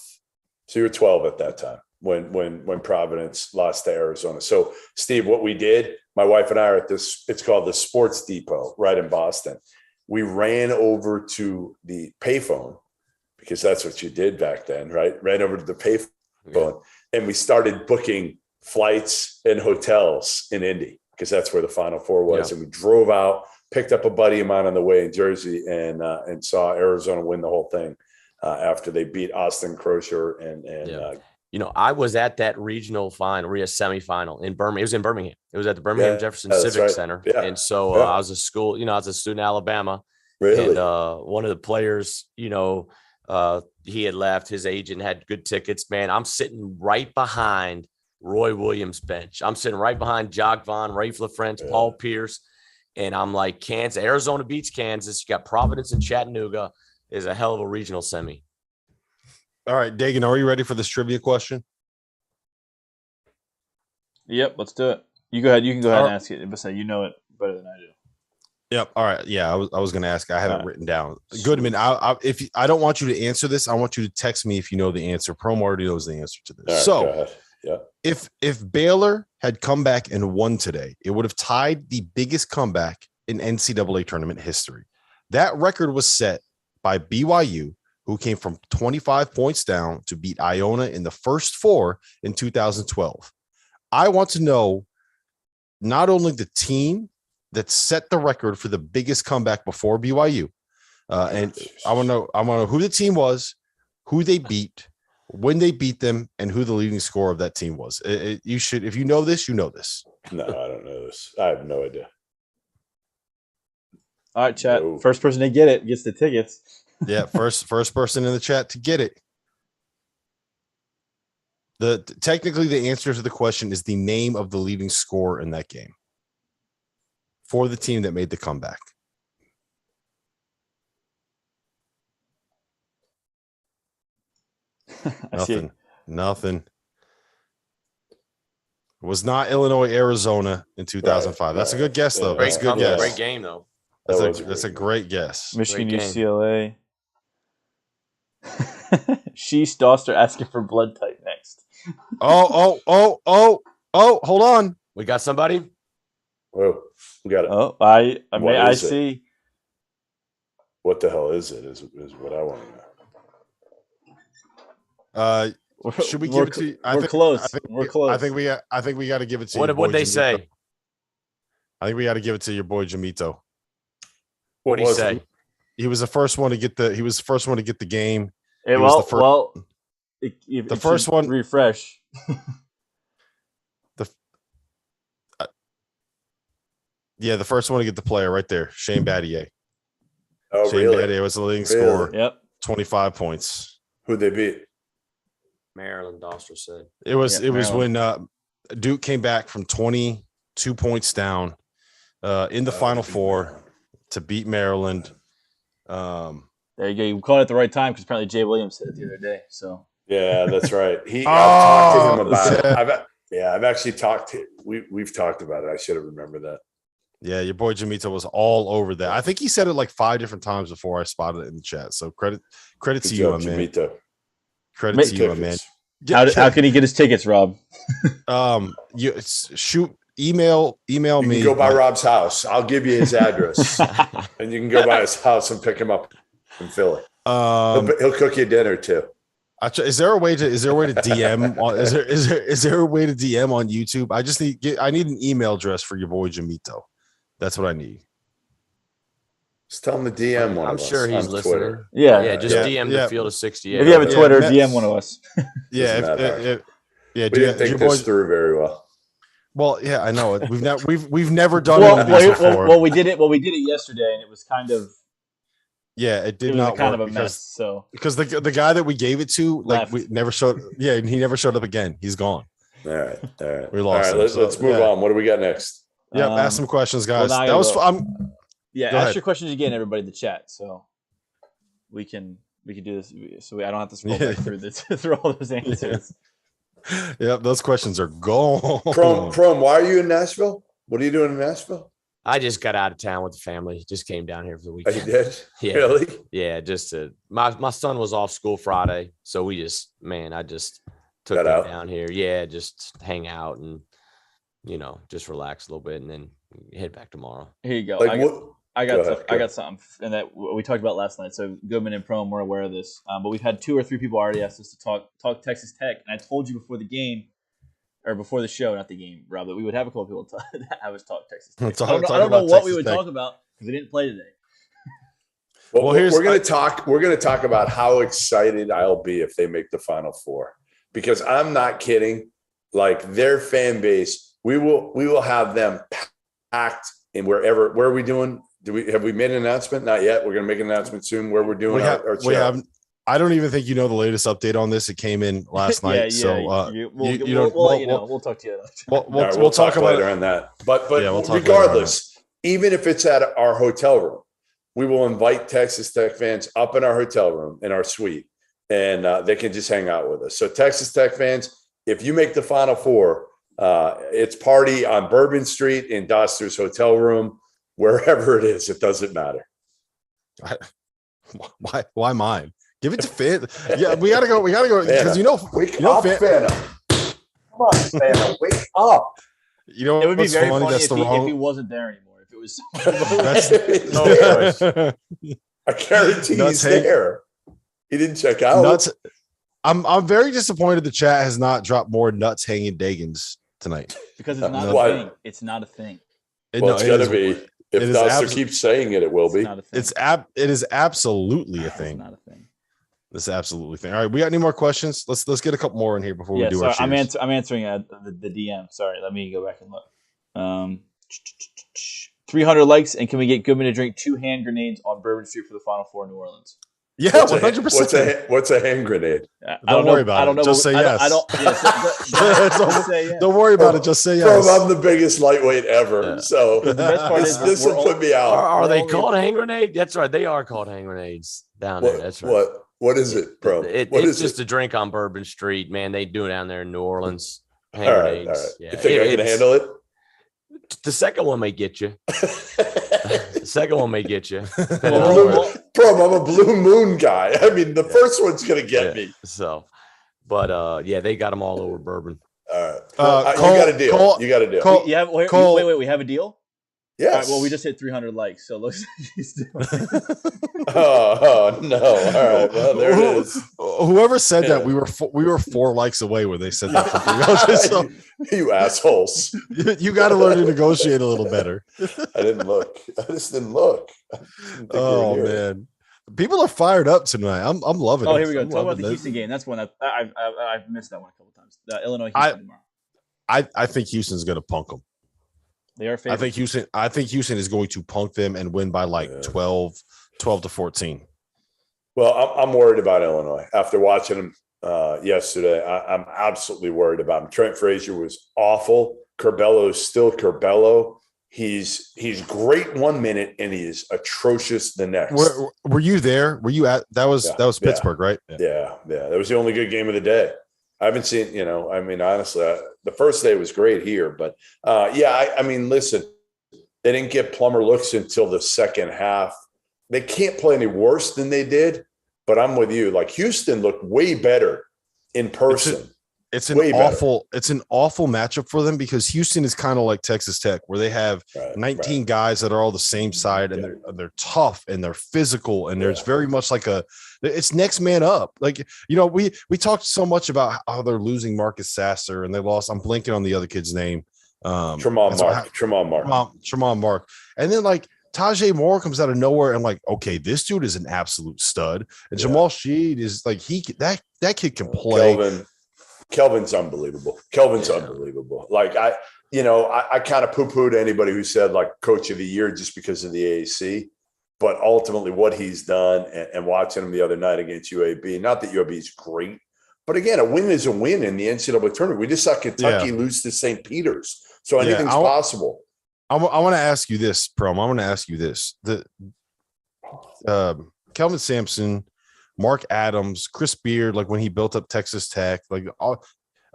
you were 12 at that time when Providence lost to Arizona. So, Steve, what we did, my wife and I are at this, it's called the Sports Depot right in Boston. We ran over to the payphone because that's what you did back then, right? Ran over to the payphone and we started booking flights and hotels in Indy because that's where the Final Four was. Yeah. And we drove out, picked up a buddy of mine on the way in Jersey and saw Arizona win the whole thing after they beat Austin Crosher I was at that regional semifinal in Birmingham. It was in Birmingham. It was at the Birmingham Jefferson Civic Center. Yeah. And so I was a student in Alabama. Really? And one of the players, he had left. His agent had good tickets. Man, I'm sitting right behind Roy Williams' bench. I'm sitting right behind Jock Vaughn, Rafe LaFrentz, Paul Pierce. And I'm like, Arizona beats Kansas. You got Providence and Chattanooga. Is a hell of a regional semi. All right, Dagan, are you ready for this trivia question? Yep, let's do it. You go ahead. You can go ahead and ask it. But say you know it better than I do. Yep. All right. Yeah, I was going to ask. I have it written down. Goodman, I don't want you to answer this. I want you to text me if you know the answer. Prohm already knows the answer to this. So, if Baylor had come back and won today, it would have tied the biggest comeback in NCAA tournament history. That record was set by BYU, who came from 25 points down to beat Iona in the first 4 in 2012. I want to know not only the team that set the record for the biggest comeback before BYU, and I want to know who the team was, who they beat, when they beat them, and who the leading scorer of that team was. You should, if you know this, you know this. No, I don't know this. I have no idea. All right, chat. No. First person to get it gets the tickets. Yeah, first person in the chat to get it. Technically, the answer to the question is the name of the leading scorer in that game for the team that made the comeback. Nothing. It was not Illinois, Arizona in 2005. That's a good guess, though. That's a good guess. Great game, though. That's a great guess. Michigan, UCLA. Sheesh, Dauster asking for blood type next. Oh, hold on. We got somebody? Whoa, we got it. Oh, I see. What the hell is it? Is what I want to know. Should we give it to you? We're close. We're close. I think we got to give it to you. What they say? I think we got to give it to your boy Jamito. What did he say? He was the first one to get the. He was the first one to get the game. Hey, the first one. Refresh. The first one to get the player right there, Shane Battier. Oh, Shane really? Battier was the leading scorer. Yep. 25 points. Who'd they beat? Maryland, Dauster said. It was Maryland. when Duke came back from 22 points down in the Final Four to beat Maryland. There you go. You caught it at the right time because apparently Jay Williams said it the other day. So Yeah, that's right. I've talked to him about it. I've actually talked to we've talked about it. I should have remembered that. Yeah, your boy Jamito was all over that. I think he said it like 5 different times before I spotted it in the chat. So credit Good to you, job, my man. Jamito. Credit to you, my man. how can he get his tickets, Rob? Email You me. can go by Rob's house. I'll give you his address, and you can go by his house and pick him up in Philly. He'll cook you dinner too. Is there a way to DM on, is there a way to DM on YouTube? I need an email address for your boy Jamito. That's what I need. Just tell him to DM one. I'm of us sure he's on listening. Twitter. Yeah. Just DM the Field of 68. If you have a Twitter, DM one of us. Yeah, Isn't that hard? yeah. We didn't think this through very well. Well, yeah, I know it. We've never done one of these before. Well, we did it yesterday, and it was kind of it did not kind work of a mess. So because the guy that we gave it to, like, left. we never showed. Yeah, and he never showed up again. He's gone. All right. We lost. All right, him, let's move on. What do we got next? Yeah, ask some questions, guys. well, That was fun. yeah. Go Ask ahead. your questions again, everybody in the chat, so we can do this. So I don't have to scroll back through this through all those answers. Yep, those questions are gone. Prohm, why are you in Nashville? What are you doing in Nashville? I just got out of town with the family. Just came down here for the Oh, weekend. you did? Yeah. Really? Yeah, my son was off school Friday, so I just took Got him out? down here. Yeah, just hang out and just relax a little bit, and then head back tomorrow. Here you go. Like what? I Go got ahead, I got something, and that we talked about last night. So Goodman and Prohm were aware of this, but we've had 2 or 3 people already asked us to talk Texas Tech, and I told you before the game, or before the show, not the game, Rob, that we would have a couple people have us talk Texas Tech. I don't know what we would talk about because they didn't play today. Well, we're going to talk. We're going to talk about how excited I'll be if they make the Final Four, because I'm not kidding. Like their fan base, we will have them packed in wherever. Where are we doing? Have we made an announcement? Not yet. We're going to make an announcent soon where we're doing our show. We have. I don't even think you know the latest update on this. It came in last night. We'll talk to you. We'll talk about later it on that. But we'll talk regardless, even if it's at our hotel room, we will invite Texas Tech fans up in our hotel room, in our suite, and they can just hang out with us. So Texas Tech fans, if you make the Final Four, it's party on Bourbon Street in Dauster's hotel room, wherever it is. It doesn't matter. Why mine? Give it to Fan. Yeah, we gotta go because wake up, Fanta. Come on, Fanta, wake up. You know, It would be very funny? funny That's if he wasn't there anymore. If it was, I guarantee Nuts he's there. He didn't check out. Nuts. I'm very disappointed the chat has not dropped more nuts hanging Dagans tonight. because it's not Why? a thing. It's not a thing. Well, it's it going is- to be. If it is Dauster keeps saying it, it will It's be. not a thing. it is absolutely a It's thing. not a thing. It's absolutely a thing. All right, we got any more questions? Let's get a couple more in here before we do our sorry, cheers. I'm answering the DM. Sorry, let me go back and look. 300 likes, and can we get Goodman to drink 2 hand grenades on Bourbon Street for the Final Four in New Orleans? Yeah, 100%. What's a hand grenade? Don't worry about it. I don't know. Just say yes. Don't worry about it. Just say Bro, yes. I'm the biggest lightweight ever. Yeah. So The best part is this will put me out. Are they only- called hand grenades? That's right. They are called hand grenades down there. That's right. What is it, bro? It's just a drink on Bourbon Street, man. They do it down there in New Orleans. Hand All right. grenades. Yeah. You think I can handle it? The second one may get you. The second one may get you. Bro, I'm a blue moon guy. I mean, the first one's gonna get me. So, but they got them all over Bourbon. All right. Cole, you got a deal. Cole- you got a deal. Cole- wait, Cole- we have a deal. Yes. All right, well, we just hit 300 likes, so looks like he's doing Oh no! All right, well there it is. Whoever said that, we were 4 likes away when they said that. For 300, so You assholes! you got to learn to negotiate a little better. I didn't look. I just didn't look. Oh man, people are fired up tonight. I'm loving it. Oh, here we go. I'm Talk about loving the this. Houston game. That's one I've missed that one a couple times. Illinois Houston tomorrow. I think Houston's going to punk them. They are favored. I think Houston is going to punk them and win by like 12 to 14. Well, I'm worried about Illinois after watching them yesterday. I'm absolutely worried about him. Trent Frazier was awful. Curbello's still Curbello. He's great 1 minute and he is atrocious the next. Were you there? Were you at that was Pittsburgh, right? Yeah. That was the only good game of the day. I haven't seen, I mean, honestly, the first day was great here, but I mean, listen, they didn't get plumber looks until the second half. They can't play any worse than they did, but I'm with you. Like Houston looked way better in person. It's an awful matchup for them because Houston is kind of like Texas Tech, where they have 19 guys that are all the same side, and they're tough and they're physical, and there's very much like it's next man up. Like we talked so much about how they're losing Marcus Sasser and they lost. I'm blanking on the other kid's name. Tremont Mark, and then like Tajay Moore comes out of nowhere. And I'm like, okay, this dude is an absolute stud, and Jamal Sheed is like that kid can play. Kelvin's unbelievable. Unbelievable. Like I kind of poo-pooed anybody who said like coach of the year just because of the AAC, but ultimately what he's done and watching him the other night against UAB, not that UAB is great, but again, a win is a win in the NCAA tournament. We just saw Kentucky lose to St. Peter's. So anything's possible. I want to ask you this, Prohm. I want to ask you this. Kelvin Sampson, Mark Adams, Chris Beard, like when he built up Texas Tech, like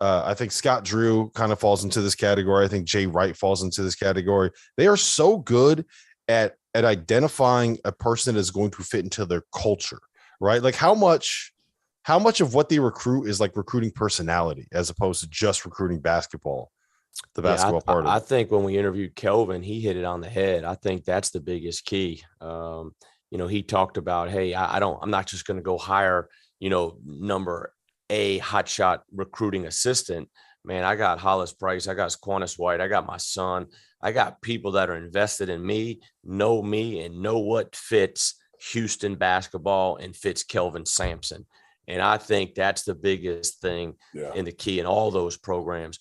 I think Scott Drew kind of falls into this category. I think Jay Wright falls into this category. They are so good at identifying a person that is going to fit into their culture, right? Like how much of what they recruit is like recruiting personality as opposed to just recruiting basketball, the basketball part of it. I think when we interviewed Kelvin, he hit it on the head. I think that's the biggest key. He talked about, hey, I'm not just going to go hire, number a hotshot recruiting assistant. Man, I got Hollis Price. I got Quantus White. I got my son. I got people that are invested in me, and know what fits Houston basketball and fits Kelvin Sampson. And I think that's the biggest thing in the key in all those programs.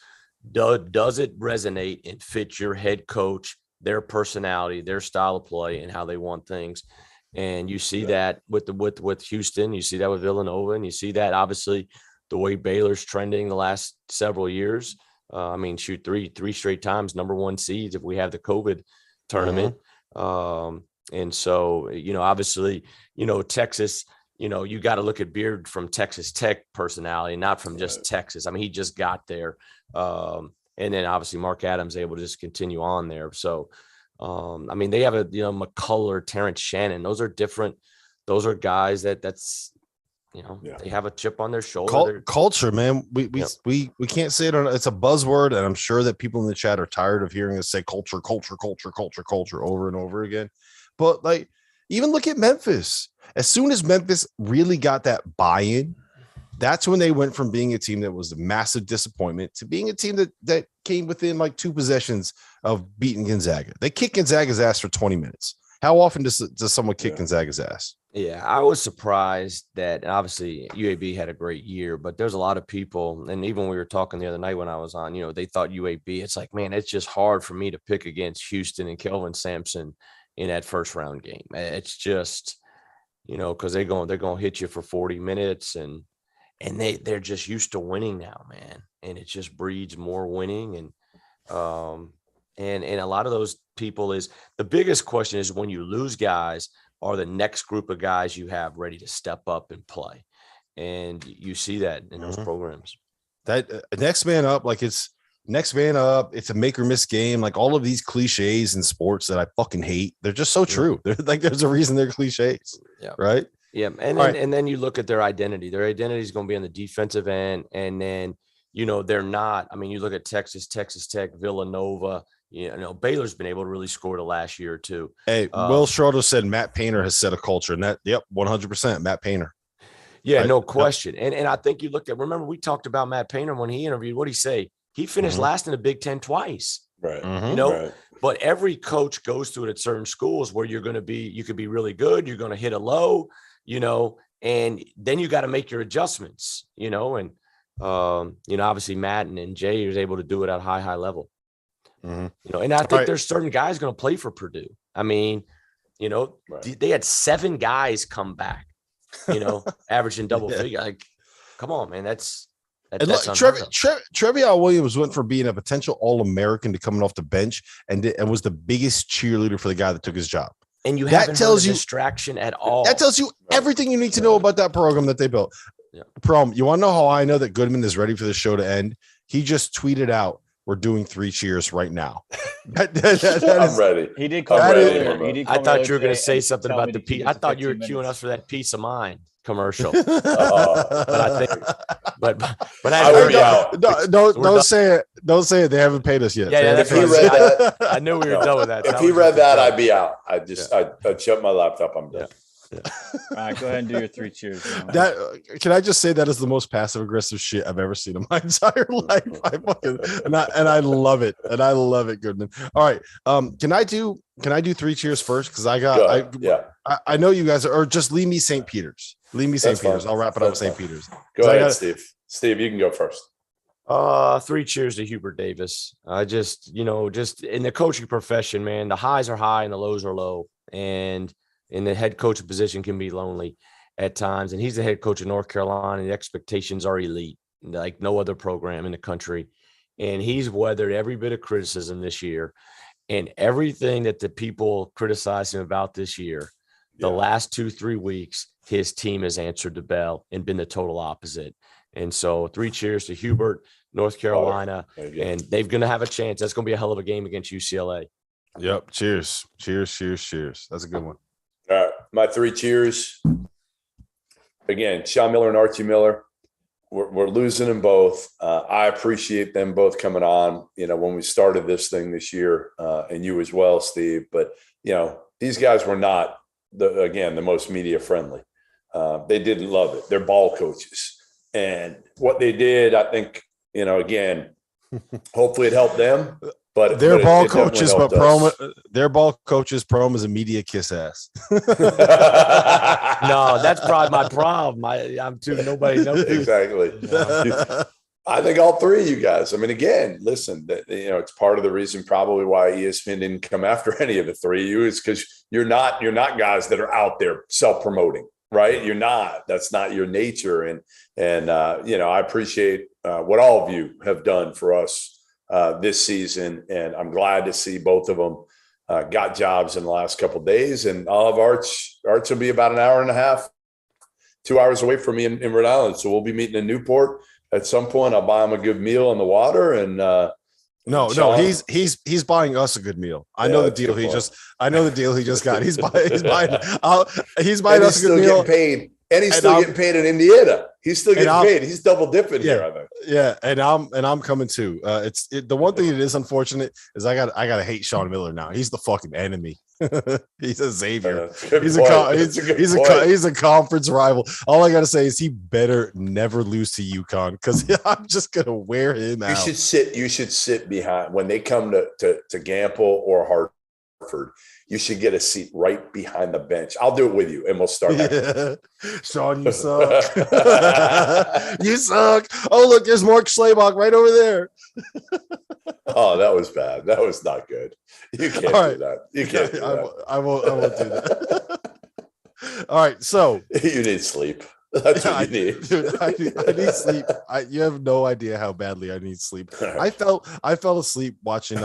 Does it resonate and fit your head coach, their personality, their style of play, and how they want things? And you see that with Houston, you see that with Villanova, and you see that obviously the way Baylor's trending the last several years. Shoot, three straight times number 1 seeds if we have the COVID tournament. And so, obviously, Texas, you got to look at Beard from Texas Tech personality, not from just Texas. I mean, he just got there. And then obviously Mark Adams able to just continue on there. So, they have McCullough, Terrence Shannon. Those are different. Those are guys that's they have a chip on their shoulder. Culture, man. We can't say it. It's a buzzword, and I'm sure that people in the chat are tired of hearing us say culture over and over again. But like, even look at Memphis. As soon as Memphis really got that buy-in, that's when they went from being a team that was a massive disappointment to being a team that came within like 2 possessions of beating Gonzaga. They kicked Gonzaga's ass for 20 minutes. How often does someone kick Gonzaga's ass? Yeah, I was surprised that obviously UAB had a great year, but there's a lot of people, and even we were talking the other night when I was on, they thought UAB, it's like, man, it's just hard for me to pick against Houston and Kelvin Sampson in that first round game. It's just, because they're going to hit you for 40 minutes and they're just used to winning now, man. And it just breeds more winning. And a lot of those people is the biggest question is when you lose guys, are the next group of guys you have ready to step up and play? And you see that in those programs. That next man up, like it's next man up. It's a make or miss game. Like all of these cliches in sports that I fucking hate. They're just so true. They're like, there's a reason they're cliches. Yeah. Right. Yeah. And then you look at their identity. Their identity is going to be on the defensive end. And then, they're not. I mean, you look at Texas Tech, Villanova. Baylor's been able to really score the last year or two. Hey, Will Schroeder said Matt Painter has set a culture, and that, 100%, Matt Painter. Yeah, no question. And I think you looked at, remember we talked about Matt Painter when he interviewed, what'd he say? He finished last in the Big Ten twice. Right. Right. But every coach goes through it at certain schools where you could be really good. You're going to hit a low, and then you got to make your adjustments, and obviously Matt and Jay was able to do it at a high level. And I think there's certain guys going to play for Purdue. I mean, they had 7 guys come back, averaging double figure. Like, come on, man. That's Trevion Williams went from being a potential All-American to coming off the bench and was the biggest cheerleader for the guy that took his job. And you haven't heard a distraction at all. That tells you everything you need to know about that program that they built. Yeah. Prohm, you want to know how I know that Goodman is ready for the show to end? He just tweeted out, "We're doing 3 cheers right now." I'm ready. He did call me earlier. I thought you were going to say something about the peace. I thought you were queuing us for that peace of mind commercial. But I think, but I would be out. Don't say it. Don't say it. They haven't paid us yet. Yeah, if he read that, I knew we were done with that. If he read that, I'd be out. I'd shut my laptop. I'm done. Yeah. All right, go ahead and do your 3 cheers. Can I just say that is the most passive aggressive shit I've ever seen in my entire life. I love it, and I love it, Goodman. All right, can I do 3 cheers first? Because I know you guys are, or just leave me St. Peter's. Leave me St. Peter's. I'll wrap it up with St. Peter's. Go ahead, Steve. Steve, you can go first. 3 cheers to Hubert Davis. I just in the coaching profession, man, the highs are high and the lows are low, and in the head coach position can be lonely at times. And he's the head coach of North Carolina. And the expectations are elite, like no other program in the country. And he's weathered every bit of criticism this year, and everything that the people criticized him about this year. The last 2-3 weeks, his team has answered the bell and been the total opposite. And so 3 cheers to Hubert, North Carolina, and they're going to have a chance. That's going to be a hell of a game against UCLA. Yep. Cheers. That's a good one. All right, my 3 cheers. Again, Sean Miller and Archie Miller. We're losing them both. I appreciate them both coming on, when we started this thing this year, and you as well, Steve. But, these guys were not, the most media friendly. They didn't love it. They're ball coaches. And what they did, I think, again, hopefully it helped them. But they're ball coaches, but Prohm is a media kiss ass. No, that's probably my problem. I'm too nobody knows. Exactly. I think all 3 of you guys. I mean, again, listen, it's part of the reason probably why ESPN didn't come after any of the 3 of you is because you're not guys that are out there self-promoting, right? You're not. That's not your nature. And I appreciate what all of you have done for us this season, and I'm glad to see both of them got jobs in the last couple of days. And I'll have Arch will be about an hour and a half, 2 hours away from me in Rhode Island, so we'll be meeting in Newport at some point. I'll buy him a good meal on the water, and no, he's buying us a good meal. I know the deal he just got. He's buying us a good meal. Getting paid. And he's still getting paid in Indiana. He's still getting paid. He's double dipping here, I think. Yeah, and I'm coming too. The one thing that is unfortunate is I gotta hate Sean Miller now. He's the fucking enemy. He's a Xavier. He's a conference rival. All I gotta say is he better never lose to UConn, because I'm just gonna wear him out. You should sit behind when they come to Gamble or Hartford. You should get a seat right behind the bench. I'll do it with you, and we'll start. Sean, you suck. You suck. Oh, look, there's Mark Schlabach right over there. Oh, that was bad. That was not good. You can't do that. You can't do that. I won't do that. All right, so you need sleep. That's what you need. Dude, I need sleep. You have no idea how badly I need sleep. I fell asleep watching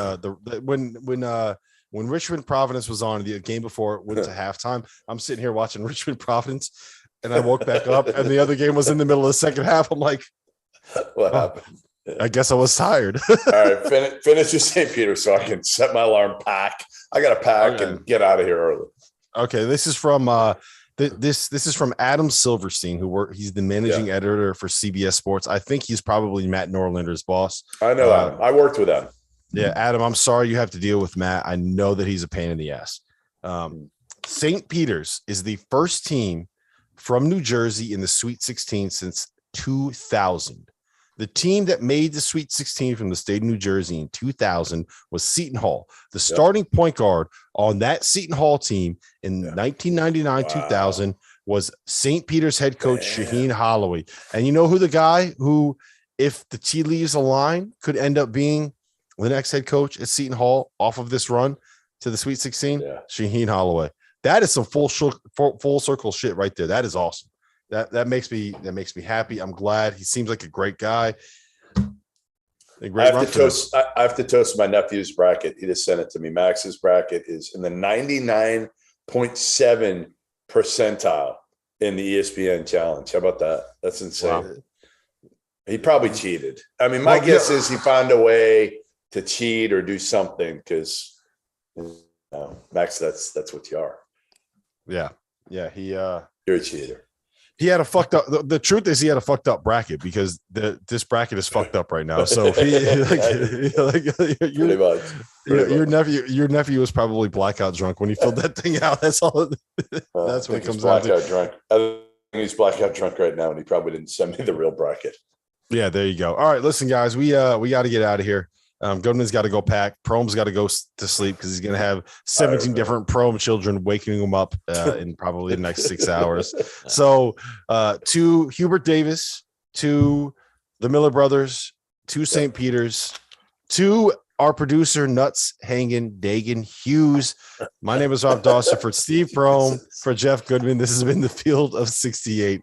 when Richmond Providence was on the game before it went to halftime. I'm sitting here watching Richmond Providence, and I woke back up, and the other game was in the middle of the second half. I'm like, what happened? I guess I was tired. All right, finish your St. Peter so I can set my alarm, pack. I got to pack and get out of here early. Okay, this is from This is from Adam Silverstein, he's the managing editor for CBS Sports. I think he's probably Matt Norlander's boss. I know Adam. I worked with Adam. Yeah, Adam, I'm sorry you have to deal with Matt. I know that he's a pain in the ass. St. Peter's is the first team from New Jersey in the Sweet 16 since 2000. The team that made the Sweet 16 from the state of New Jersey in 2000 was Seton Hall. The starting point guard on that Seton Hall team in 1999-2000 was St. Peter's head coach Shaheen Holloway. And you know who the guy who, if the tea leaves align, could end up being the next head coach at Seton Hall off of this run to the Sweet 16? Shaheen Holloway. That is some full circle shit right there. That is awesome. That makes me happy. I'm glad. He seems like a great guy. I have to toast my nephew's bracket. He just sent it to me. Max's bracket is in the 99.7 percentile in the ESPN challenge. How about that? That's insane. Wow. He probably cheated. I mean, my guess is he found a way to cheat or do something because Max, that's what you are. Yeah. You're a cheater. He had a fucked up. The truth is, he had a fucked up bracket because this bracket is fucked up right now. So your nephew was probably blackout drunk when he filled that thing out. That's all. That's what it comes down to. Drunk. I think he's blackout drunk right now, and he probably didn't send me the real bracket. Yeah, there you go. All right, listen, guys, we got to get out of here. Goodman's got to go pack. Prohm's got to go to sleep because he's going to have 17 different Prohm children waking him up in probably the next 6 hours. So to Hubert Davis, to the Miller brothers, to St. Peter's, to our producer, Nuts Hanging Dagan Hughes. My name is Rob Dauster for Steve Prohm, for Jeff Goodman. This has been the Field of 68.